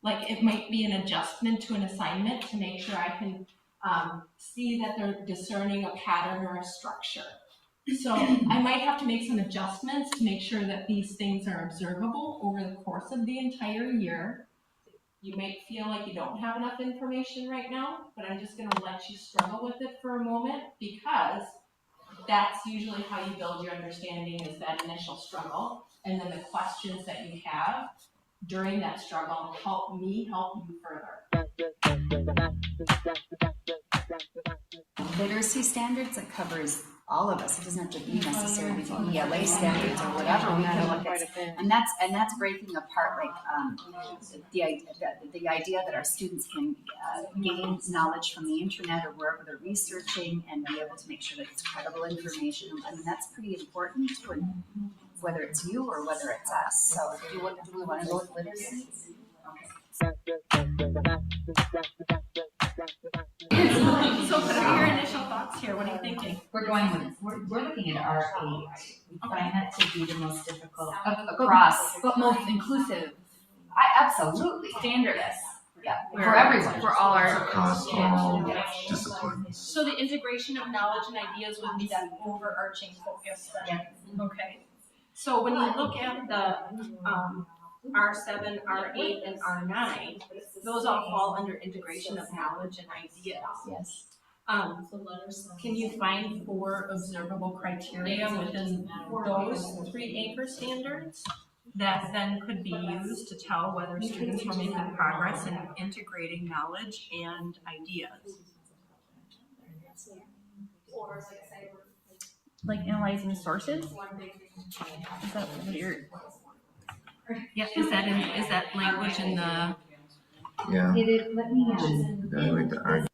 Like it might be an adjustment to an assignment to make sure I can see that they're discerning a pattern or a structure. So I might have to make some adjustments to make sure that these things are observable over the course of the entire year. You might feel like you don't have enough information right now, but I'm just gonna let you struggle with it for a moment, because that's usually how you build your understanding, is that initial struggle. And then the questions that you have during that struggle help me help you further. Literacy standards, that covers all of us. It doesn't have to be necessarily the ELA standards or whatever. We can look at, and that's breaking apart like the idea that our students can gain knowledge from the internet or wherever they're researching and be able to make sure that it's credible information. I mean, that's pretty important too, whether it's you or whether it's us. So do we want to go with literacy? So what are your initial thoughts here? What are you thinking? We're looking at R8. We find that to be the most difficult across, but most inclusive. Absolutely. Standard. Yes. Yeah. For everyone. For all our across all disciplines. So the integration of knowledge and ideas would be that overarching focus then. Yeah. Okay. So when you look at the R7, R8, and R9, those all fall under integration of knowledge and ideas. Yes. Can you find 4 observable criteria within those 3 anchor standards that then could be used to tell whether students are making progress in integrating knowledge and ideas? Like analyzing sources? Is that weird? Yeah, is that language in the? Yeah. Let me evaluate the argument.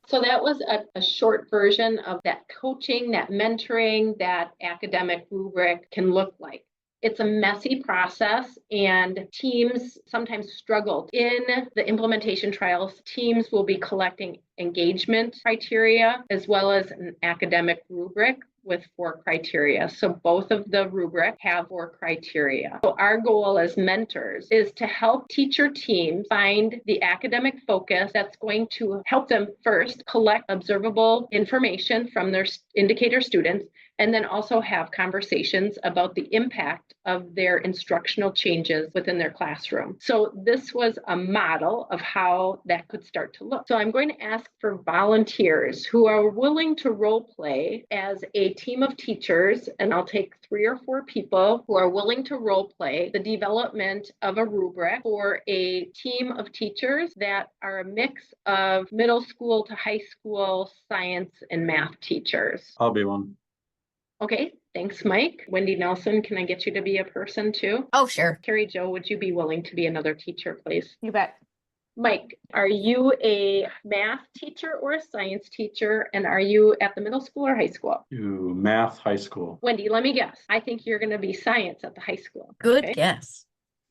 So that was a short version of that coaching, that mentoring, that academic rubric can look like. It's a messy process, and teams sometimes struggle. In the implementation trials, teams will be collecting engagement criteria as well as an academic rubric with 4 criteria. So both of the rubric have 4 criteria. So our goal as mentors is to help teacher teams find the academic focus that's going to help them first collect observable information from their indicator students, and then also have conversations about the impact of their instructional changes within their classroom. So this was a model of how that could start to look. So I'm going to ask for volunteers who are willing to role play as a team of teachers, and I'll take 3 or 4 people who are willing to role play the development of a rubric for a team of teachers that are a mix of middle school to high school science and math teachers. I'll be one. Okay, thanks, Mike. Wendy Nelson, can I get you to be a person too? Oh, sure. Carrie Jo, would you be willing to be another teacher, please? You bet. Mike, are you a math teacher or a science teacher? And are you at the middle school or high school? Math, high school. Wendy, let me guess. I think you're going to be science at the high school. Good Okay. guess.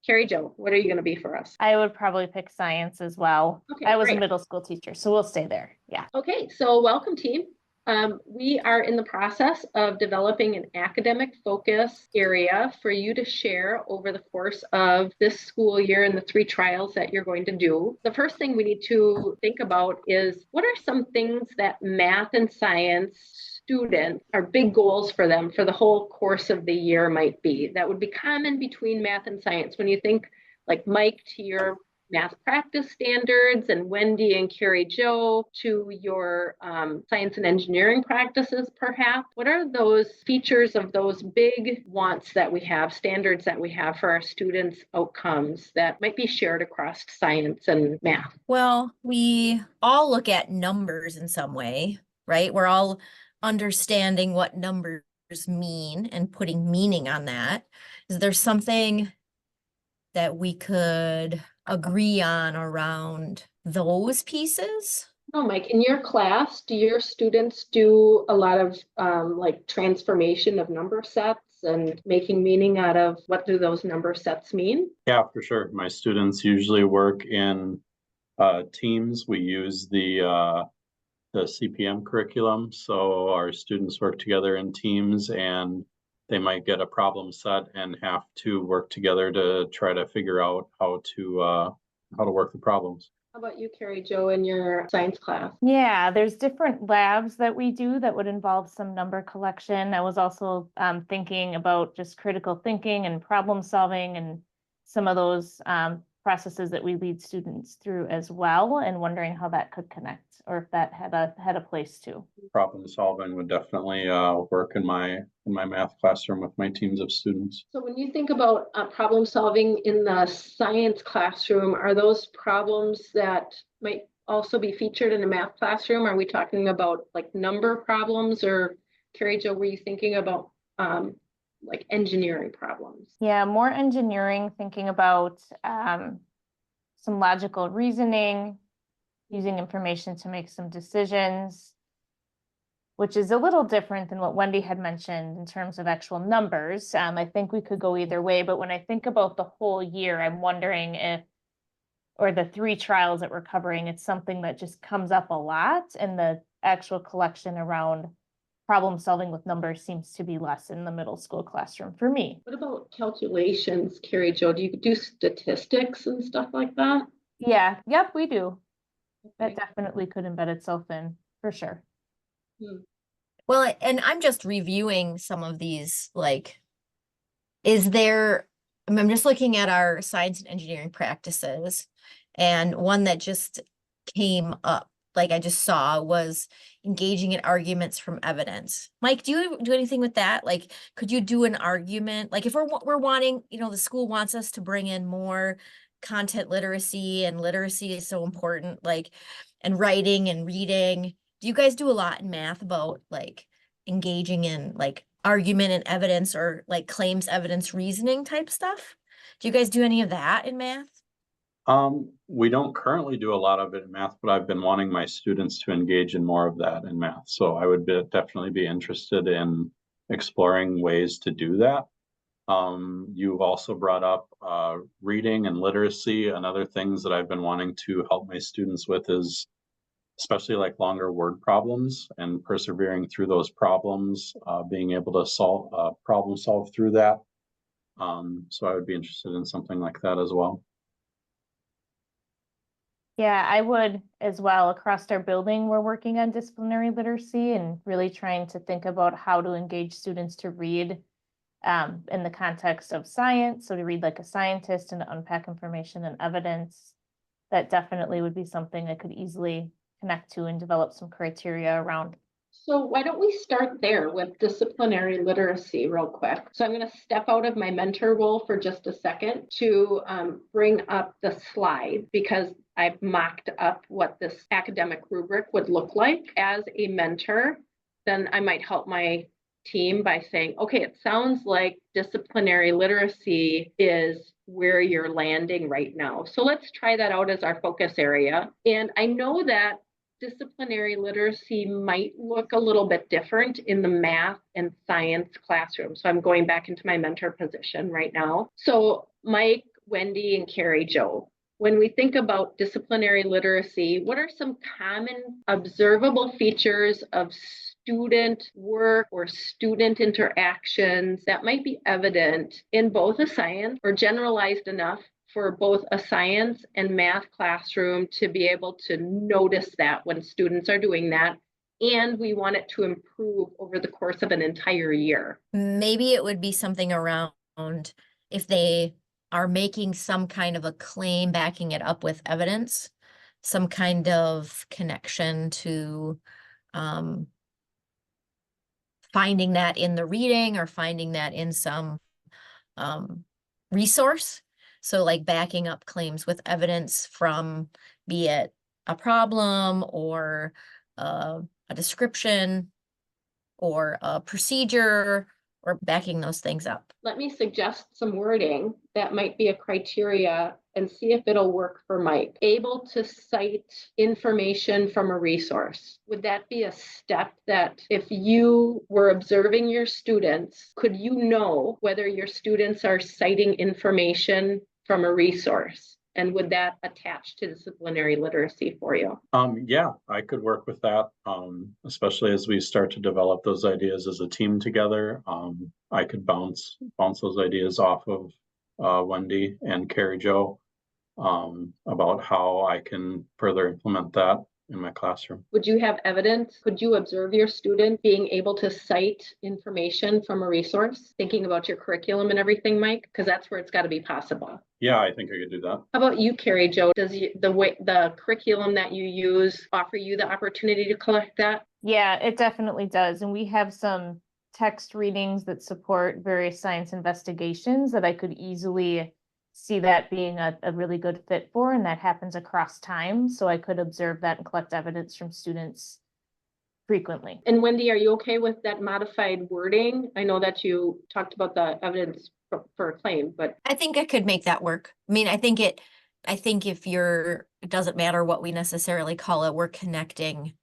Carrie Jo, what are you going to be for us? I would probably pick science as well. Okay, I was great. a middle school teacher, so we'll stay there. Yeah. Okay, so welcome, team. We are in the process of developing an academic focus area for you to share over the course of this school year and the 3 trials that you're going to do. The first thing we need to think about is, what are some things that math and science students, our big goals for them for the whole course of the year might be that would be common between math and science? When you think like Mike to your math practice standards and Wendy and Carrie Jo to your science and engineering practices, perhaps, what are those features of those big wants that we have, standards that we have for our students' outcomes that might be shared across science and math? Well, we all look at numbers in some way, right? We're all understanding what numbers mean and putting meaning on that. Is there something that we could agree on around those pieces? Oh, Mike, in your class, do your students do a lot of like transformation of number sets and making meaning out of what do those number sets mean? Yeah, for sure. My students usually work in teams. We use the CPM curriculum. So our students work together in teams and they might get a problem set and have to work together to try to figure out how to work the problems. How about you, Carrie Jo, in your science class? Yeah, there's different labs that we do that would involve some number collection. I was also thinking about just critical thinking and problem solving and some of those processes that we lead students through as well, and wondering how that could connect or if that had a place too. Problem solving would definitely work in my math classroom with my teams of students. So when you think about problem solving in the science classroom, are those problems that might also be featured in a math classroom? Are we talking about like number problems, or Carrie Jo, were you thinking about like engineering problems? Yeah, more engineering, thinking about some logical reasoning, using information to make some decisions, which is a little different than what Wendy had mentioned in terms of actual numbers. I think we could go either way, but when I think about the whole year, I'm wondering if, or the 3 trials that we're covering, it's something that just comes up a lot, and the actual collection around problem solving with numbers seems to be less in the middle school classroom for me. What about calculations, Carrie Jo? Do you do statistics and stuff like that? Yeah, yep, we do. That definitely could embed itself in, for sure. Well, and I'm just reviewing some of these, like, I'm just looking at our science and engineering practices, and one that just came up, like I just saw, was engaging in arguments from evidence. Mike, do you do anything with that? Like, could you do an argument? Like if we're wanting, the school wants us to bring in more content literacy, and literacy is so important, like, and writing and reading. Do you guys do a lot in math about like engaging in like argument and evidence, or like claims evidence reasoning type stuff? Do you guys do any of that in math? We don't currently do a lot of it in math, but I've been wanting my students to engage in more of that in math. So I would definitely be interested in exploring ways to do that. You've also brought up reading and literacy, and other things that I've been wanting to help my students with is especially like longer word problems and persevering through those problems, being able to problem solve through that. So I would be interested in something like that as well. Yeah, I would as well. Across our building, we're working on disciplinary literacy and really trying to think about how to engage students to read in the context of science. So to read like a scientist and to unpack information and evidence, that definitely would be something I could easily connect to and develop some criteria around. So why don't we start there with disciplinary literacy real quick? So I'm going to step out of my mentor role for just a second to bring up the slide, because I've mocked up what this academic rubric would look like as a mentor. Then I might help my team by saying, okay, it sounds like disciplinary literacy is where you're landing right now. So let's try that out as our focus area. And I know that disciplinary literacy might look a little bit different in the math and science classroom. So I'm going back into my mentor position right now. So Mike, Wendy, and Carrie Jo, when we think about disciplinary literacy, what are some common observable features of student work or student interactions that might be evident in both a science, or generalized enough for both a science and math classroom to be able to notice that when students are doing that and we want it to improve over the course of an entire year. Maybe it would be something around if they are making some kind of a claim, backing it up with evidence, some kind of connection to finding that in the reading or finding that in some resource. So like backing up claims with evidence from, be it a problem or a description or a procedure, or backing those things up. Let me suggest some wording that might be a criteria and see if it'll work for Mike. Able to cite information from a resource. Would that be a step that if you were observing your students, could you know whether your students are citing information from a resource? And would that attach to disciplinary literacy for you? Yeah, I could work with that, especially as we start to develop those ideas as a team together. I could bounce those ideas off of Wendy and Carrie Jo about how I can further implement that in my classroom. Would you have evidence? Could you observe your student being able to cite information from a resource? Thinking about your curriculum and everything, Mike, because that's where it's got to be possible. Yeah, I think I could do that. How about you, Carrie Jo? Does the curriculum that you use offer you the opportunity to collect that? Yeah, it definitely does. And we have some text readings that support various science investigations that I could easily see that being a really good fit for, and that happens across time. So I could observe that and collect evidence from students frequently. And Wendy, are you okay with that modified wording? I know that you talked about the evidence for a claim, but I think I could make that work. I mean, I think if it doesn't matter what we necessarily call it, we're connecting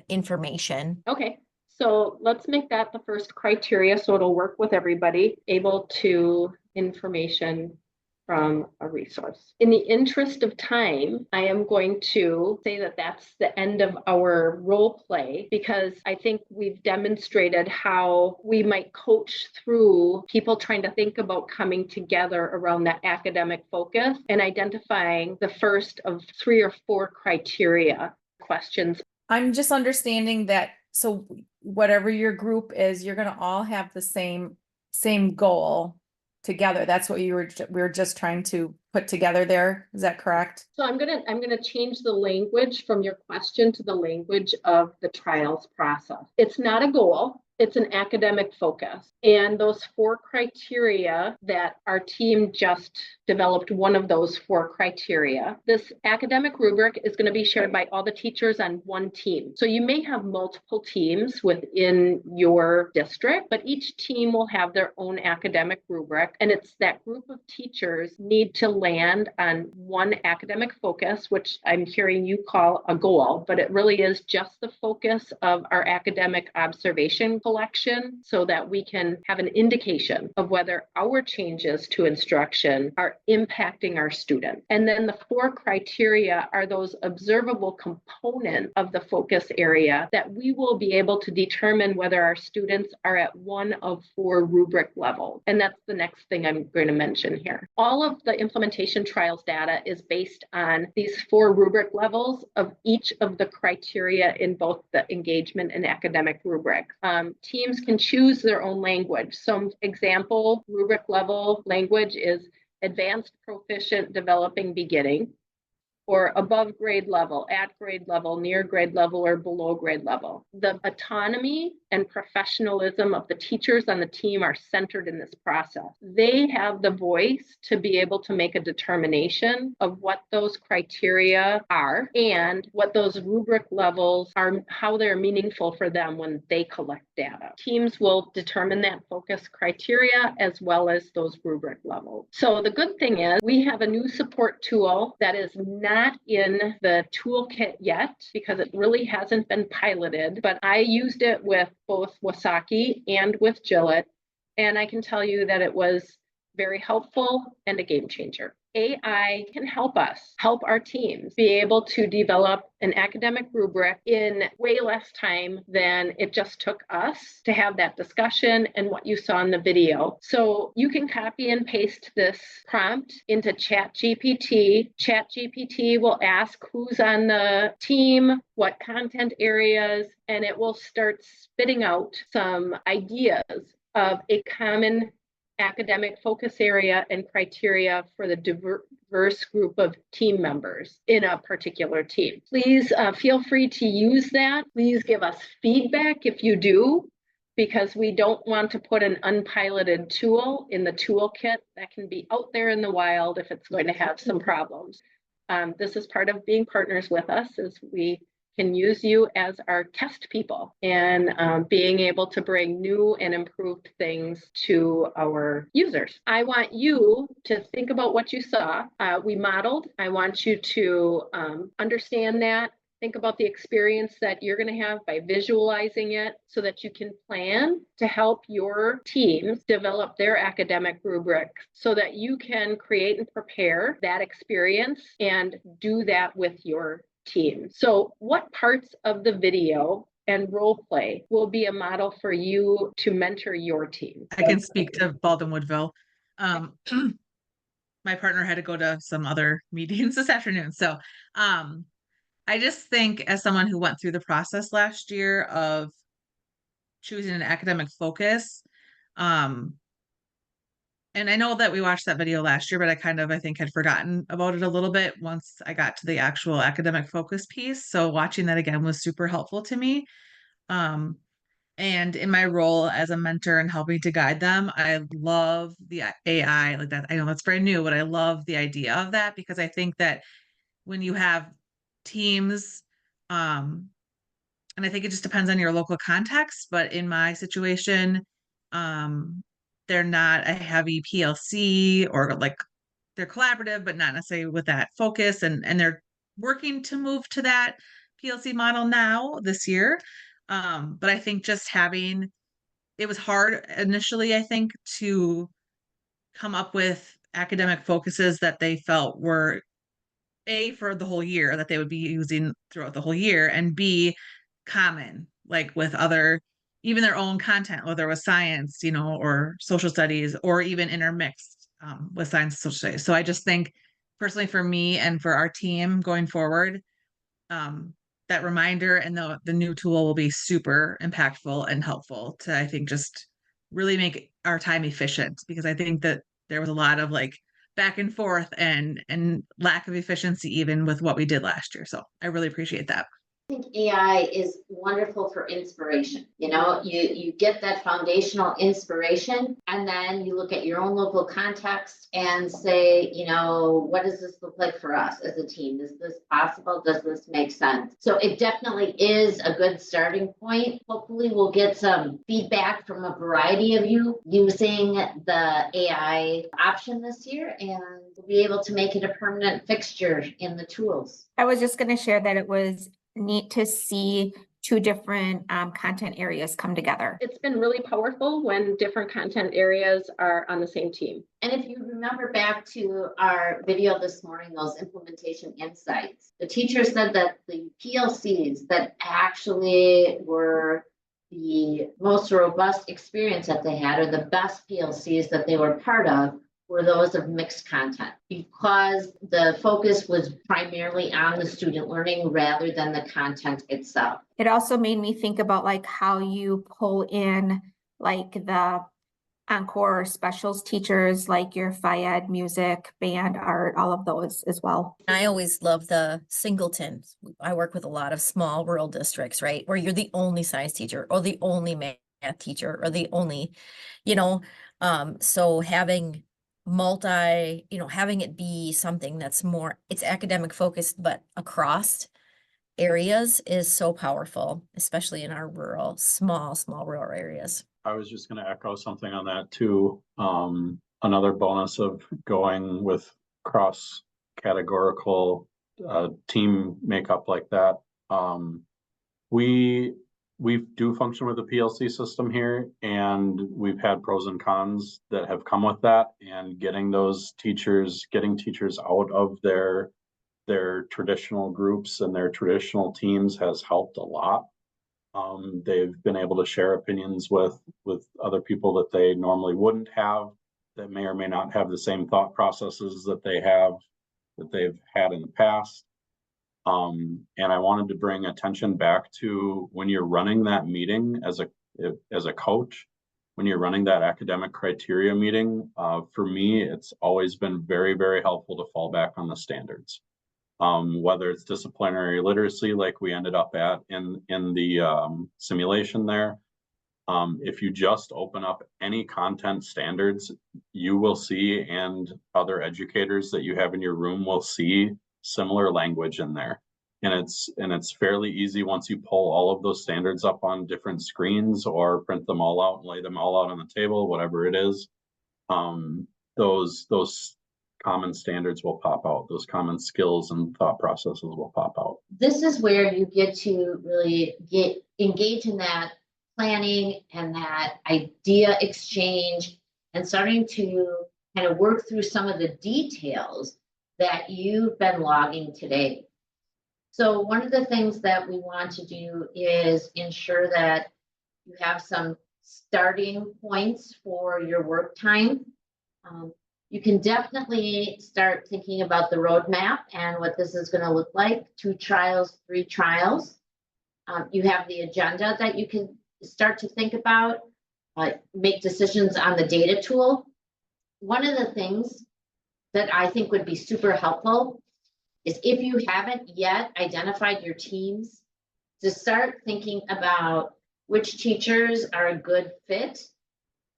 information. okay. So let's make that the first criteria so it'll work with everybody. Able to information from a resource. In the interest of time, I am going to say that that's the end of our role play, because I think we've demonstrated how we might coach through people trying to think about coming together around that academic focus and identifying the first of 3 or 4 criteria questions. I'm just understanding that, so whatever your group is, you're gonna all have the same goal together. That's what we were just trying to put together there. Is that correct? So I'm gonna change the language from your question to the language of the trials process. It's not a goal, it's an academic focus. And those 4 criteria that our team just developed, one of those 4 criteria. This academic rubric is going to be shared by all the teachers on one team. So you may have multiple teams within your district, but each team will have their own academic rubric. And it's that group of teachers need to land on one academic focus, which I'm hearing you call a goal, but it really is just the focus of our academic observation collection, so that we can have an indication of whether our changes to instruction are impacting our students. And then the 4 criteria are those observable components of the focus area that we will be able to determine whether our students are at one of 4 rubric levels. And that's the next thing I'm going to mention here. All of the implementation trials data is based on these 4 rubric levels of each of the criteria in both the engagement and academic rubric. Teams can choose their own language. Some example rubric level language is advanced, proficient, developing, beginning, or above grade level, at grade level, near grade level, or below grade level. The autonomy and professionalism of the teachers on the team are centered in this process. They have the voice to be able to make a determination of what those criteria are and what those rubric levels are, how they're meaningful for them when they collect data. Teams will determine that focus criteria as well as those rubric levels. So the good thing is we have a new support tool that is not in the toolkit yet because it really hasn't been piloted, but I used it with both Wasaki and with Gillette, and I can tell you that it was very helpful and a game changer. AI can help us, help our teams be able to develop an academic rubric in way less time than it just took us to have that discussion and what you saw in the video. So you can copy and paste this prompt into ChatGPT. ChatGPT will ask who's on the team, what content areas, and it will start spitting out some ideas of a common academic focus area and criteria for the diverse group of team members in a particular team. Please feel free to use that. Please give us feedback if you do, because we don't want to put an unpiloted tool in the toolkit that can be out there in the wild if it's going to have some problems. This is part of being partners with us, is we can use you as our test people and being able to bring new and improved things to our users. I want you to think about what you saw. We modeled. I want you to understand that. Think about the experience that you're going to have by visualizing it so that you can plan to help your teams develop their academic rubric so that you can create and prepare that experience and do that with your team. So what parts of the video and role play will be a model for you to mentor your team? I can speak to Baldwin Woodville. My partner had to go to some other meetings this afternoon. So I just think, as someone who went through the process last year of choosing an academic focus, and I know that we watched that video last year, but I think had forgotten about it a little bit once I got to the actual academic focus piece. So watching that again was super helpful to me. And in my role as a mentor and helping to guide them, I love the AI like that. I know that's brand new, but I love the idea of that, because I think that when you have teams, and I think it just depends on your local context, but in my situation, they're not a heavy PLC, or like they're collaborative, but not necessarily with that focus. And they're working to move to that PLC model now this year. But I think just it was hard initially, I think, to come up with academic focuses that they felt were for the whole year, that they would be using throughout the whole year, and B, common, like with other, even their own content, whether it was science, or social studies, or even intermixed with science and social studies. So I just think, personally, for me and for our team going forward, that reminder and the new tool will be super impactful and helpful to, I think, just really make our time efficient, because I think that there was a lot of like back and forth and lack of efficiency even with what we did last year. So I really appreciate that. I think AI is wonderful for inspiration. You get that foundational inspiration, and then you look at your own local context and say, what does this look like for us as a team? Is this possible? Does this make sense? So it definitely is a good starting point. Hopefully we'll get some feedback from a variety of you using the AI option this year, and we'll be able to make it a permanent fixture in the tools. I was just going to share that it was neat to see two different content areas come together. It's been really powerful when different content areas are on the same team. And if you remember back to our video this morning, those implementation insights, the teacher said that the PLCs that actually were the most robust experience that they had, or the best PLCs that they were part of, were those of mixed content, because the focus was primarily on the student learning rather than the content itself. It also made me think about like how you pull in like the encore specials teachers, like your Phy-Ed, music, band, art, all of those as well. I always love the singletons. I work with a lot of small rural districts, right? Where you're the only science teacher or the only math teacher or the only, so having having it be something that's more, it's academic focused, but across areas is so powerful, especially in our small rural areas. I was just going to echo something on that too. Another bonus of going with cross categorical team makeup like that. We we do function with a PLC system here, and we've had pros and cons that have come with that, and getting teachers out of their traditional groups and their traditional teams has helped a lot. They've been able to share opinions with other people that they normally wouldn't have, that may or may not have the same thought processes that they've had in the past. And I wanted to bring attention back to when you're running that meeting as a coach, when you're running that academic criteria meeting, for me, it's always been very, very helpful to fall back on the standards. Whether it's disciplinary literacy, like we ended up at in the simulation there. If you just open up any content standards, you will see, and other educators that you have in your room will see, similar language in there. And it's fairly easy once you pull all of those standards up on different screens or print them all out and lay them all out on the table, whatever it is. Those common standards will pop out. Those common skills and thought processes will pop out. This is where you get to really engage in that planning and that idea exchange, and starting to kind of work through some of the details that you've been logging today. So one of the things that we want to do is ensure that you have some starting points for your work time. You can definitely start thinking about the roadmap and what this is going to look like. 2 trials, 3 trials. You have the agenda that you can start to think about, make decisions on the data tool. One of the things that I think would be super helpful is, if you haven't yet identified your teams, to start thinking about which teachers are a good fit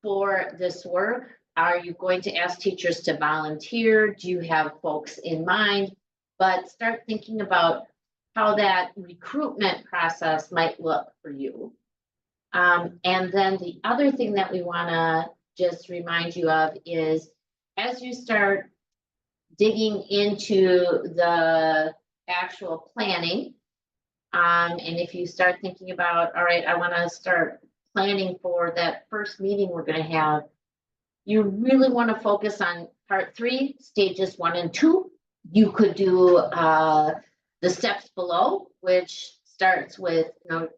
for this work. Are you going to ask teachers to volunteer? Do you have folks in mind? But start thinking about how that recruitment process might look for you. And then the other thing that we want to just remind you of is, as you start digging into the actual planning, and if you start thinking about, all right, I want to start planning for that first meeting we're going to have, you really want to focus on part 3, stages 1 and 2. You could do the steps below, which starts with,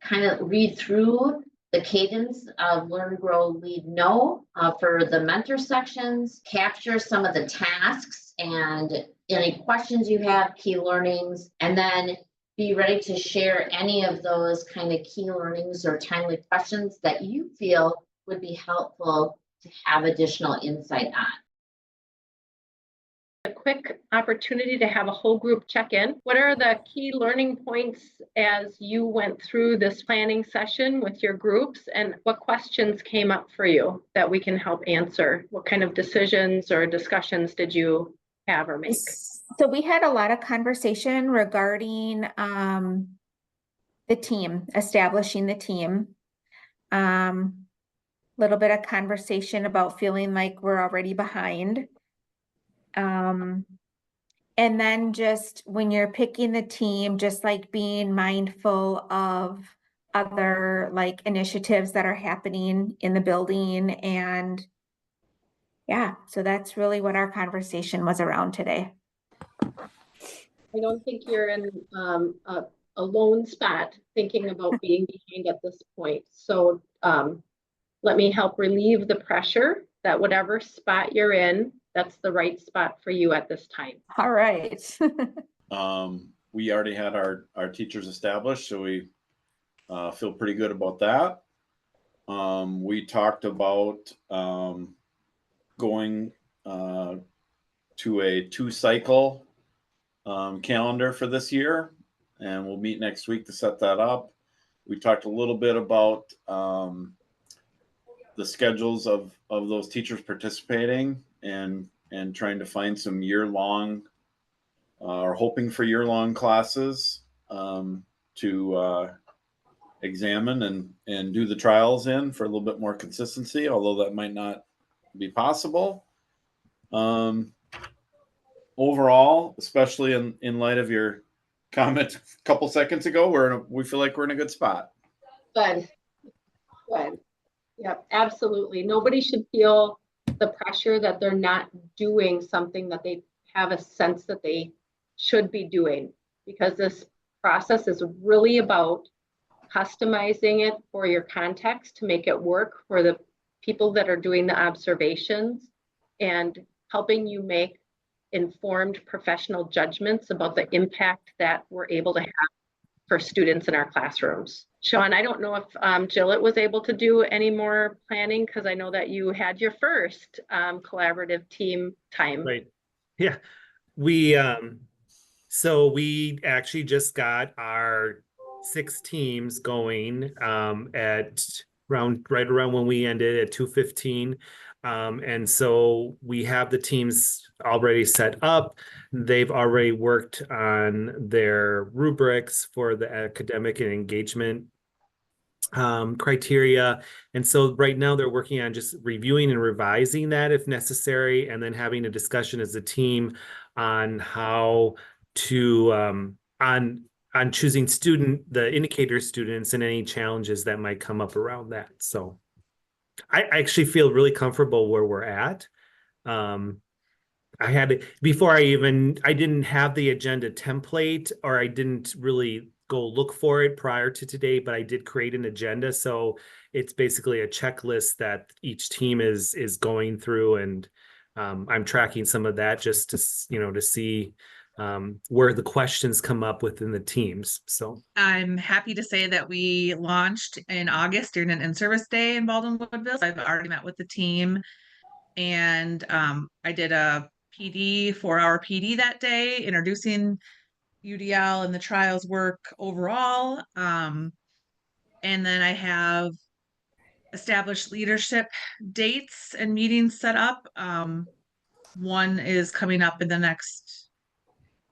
kind of read through the cadence of learn, grow, lead, know for the mentor sections, capture some of the tasks and any questions you have, key learnings, and then be ready to share any of those kind of key learnings or timely questions that you feel would be helpful to have additional insight on. A quick opportunity to have a whole group check-in. What are the key learning points as you went through this planning session with your groups, and what questions came up for you that we can help answer? What kind of decisions or discussions did you have or make? So we had a lot of conversation regarding the team, establishing the team. Little bit of conversation about feeling like we're already behind. And then just when you're picking the team, just like being mindful of other like initiatives that are happening in the building. And yeah, so that's really what our conversation was around today. I don't think you're in a lone spot thinking about being behind at this point. So let me help relieve the pressure that whatever spot you're in, that's the right spot for you at this time. All right. We already had our teachers established, so we feel pretty good about that. We talked about going to a 2-cycle calendar for this year, and we'll meet next week to set that up. We talked a little bit about the schedules of those teachers participating and trying to find some year-long or hoping for year-long classes to examine and do the trials in for a little bit more consistency, although that might not be possible. Overall, especially in light of your comment a couple seconds ago, we feel like we're in a good spot. Good, good. Yep, absolutely. Nobody should feel the pressure that they're not doing something that they have a sense that they should be doing, because this process is really about customizing it for your context to make it work for the people that are doing the observations and helping you make informed professional judgments about the impact that we're able to have for students in our classrooms. Sean, I don't know if Jillett was able to do any more planning, because I know that you had your first collaborative team time. Right. Yeah. We so we actually just got our 6 teams going at right around when we ended at 2:15. And so we have the teams already set up. They've already worked on their rubrics for the academic and engagement criteria. And so right now they're working on just reviewing and revising that if necessary, and then having a discussion as a team on how to on choosing the indicator students and any challenges that might come up around that. So I actually feel really comfortable where we're at. I had before I didn't have the agenda template, or I didn't really go look for it prior to today, but I did create an agenda. So it's basically a checklist that each team is going through, and I'm tracking some of that just to see where the questions come up within the teams. So I'm happy to say that we launched in August during an in-service day in Baldwin Woodville. So I've already met with the team, and I did a PD, 4-hour PD that day, introducing UDL and the trials work overall. And then I have established leadership dates and meetings set up. One is coming up in the next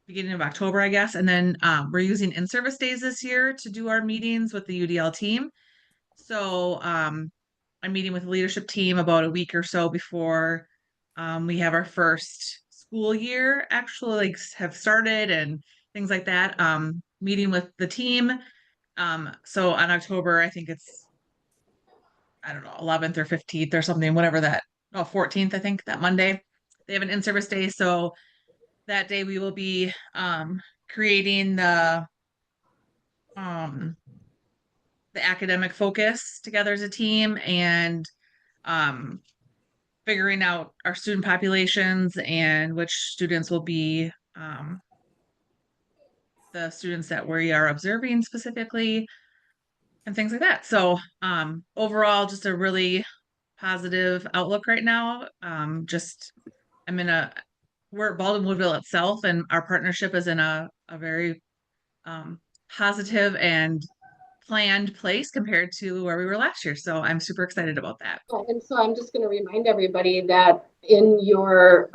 beginning of October, I guess. And then we're using in-service days this year to do our meetings with the UDL team. So I'm meeting with the leadership team about a week or so before we have our first school year actually have started and things like that. Meeting with the team. So on October, I think it's, I don't know, 11th or 15th or something, whatever that, 14th, I think, that Monday. They have an in-service day. So that day we will be creating the academic focus together as a team, and figuring out our student populations and which students will be the students that we are observing specifically and things like that. So overall, just a really positive outlook right now. We're at Baldwin Woodville itself, and our partnership is in a very positive and planned place compared to where we were last year. So I'm super excited about that. And so I'm just going to remind everybody that in your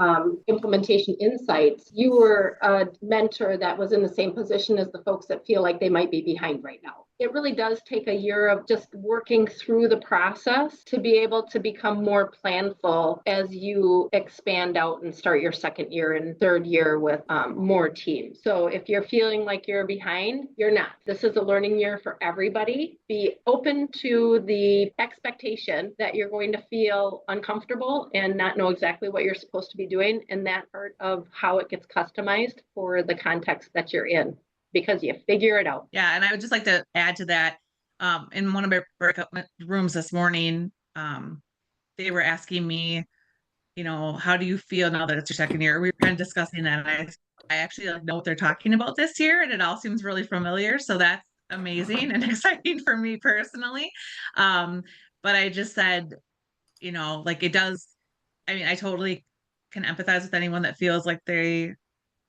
implementation insights, you were a mentor that was in the same position as the folks that feel like they might be behind right now. It really does take a year of just working through the process to be able to become more planful as you expand out and start your second year and third year with more teams. So if you're feeling like you're behind, you're not. This is a learning year for everybody. Be open to the expectation that you're going to feel uncomfortable and not know exactly what you're supposed to be doing, and that part of how it gets customized for the context that you're in, because you figure it out. Yeah, and I would just like to add to that, in one of my breakout rooms this morning, they were asking me, how do you feel now that it's your second year? We were kind of discussing that, and I actually know what they're talking about this year, and it all seems really familiar. So that's amazing and exciting for me personally. But I just said, it does. I mean, I totally can empathize with anyone that feels like they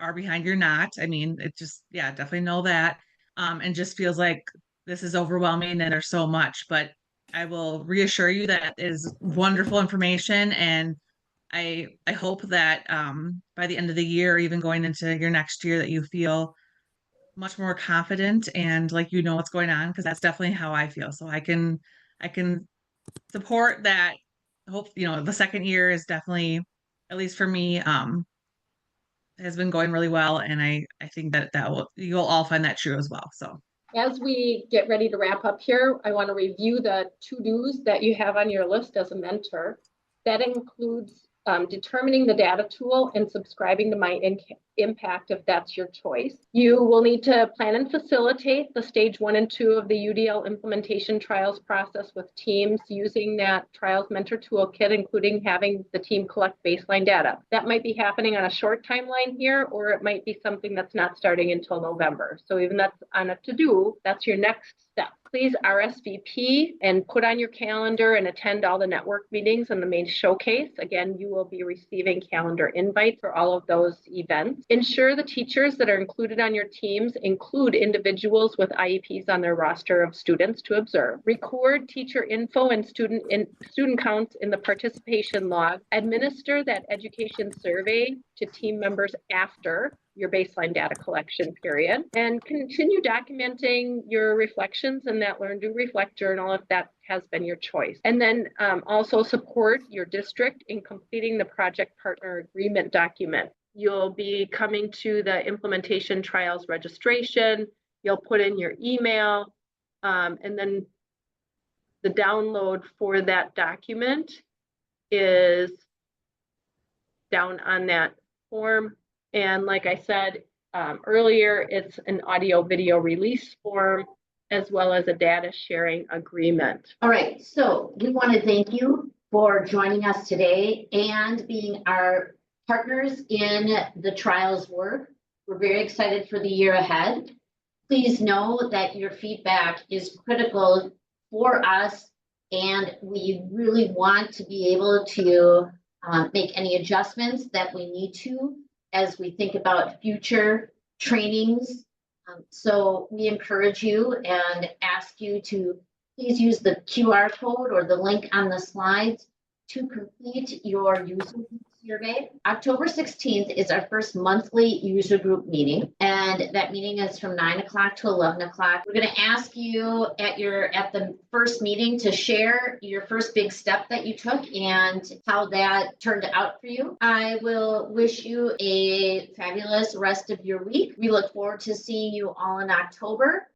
are behind. You're not. I mean, it just, yeah, definitely know that. And just feels like this is overwhelming and there's so much, but I will reassure you that is wonderful information. And I hope that by the end of the year, or even going into your next year, that you feel much more confident and like what's going on, because that's definitely how I feel. So I can support that. Hope the second year is definitely, at least for me, has been going really well, and I think that you'll all find that true as well. So As we get ready to wrap up here, I want to review the to-dos that you have on your list as a mentor. That includes determining the data tool and subscribing to My Impact if that's your choice. You will need to plan and facilitate the stage 1 and 2 of the UDL implementation trials process with teams using that trials mentor toolkit, including having the team collect baseline data. That might be happening on a short timeline here, or it might be something that's not starting until November. So even that's on a to-do, that's your next step. Please RSVP and put on your calendar and attend all the network meetings and the main showcase. Again, you will be receiving calendar invites for all of those events. Ensure the teachers that are included on your teams include individuals with IEPs on their roster of students to observe. Record teacher info and student counts in the participation log. Administer that education survey to team members after your baseline data collection period, and continue documenting your reflections in that Learn, Do, Reflect journal if that has been your choice. And then also support your district in completing the project partner agreement document. You'll be coming to the implementation trials registration. You'll put in your email, and then the download for that document is down on that form. And like I said earlier, it's an audio video release form as well as a data sharing agreement. All right, so we want to thank you for joining us today and being our partners in the trials work. We're very excited for the year ahead. Please know that your feedback is critical for us, and we really want to be able to make any adjustments that we need to as we think about future trainings. So we encourage you and ask you to please use the QR code or the link on the slides to complete your user group survey. October 16th is our first monthly user group meeting, and that meeting is from 9 o'clock to 11 o'clock. We're going to ask you at the first meeting to share your first big step that you took and how that turned out for you. I will wish you a fabulous rest of your week. We look forward to seeing you all in October.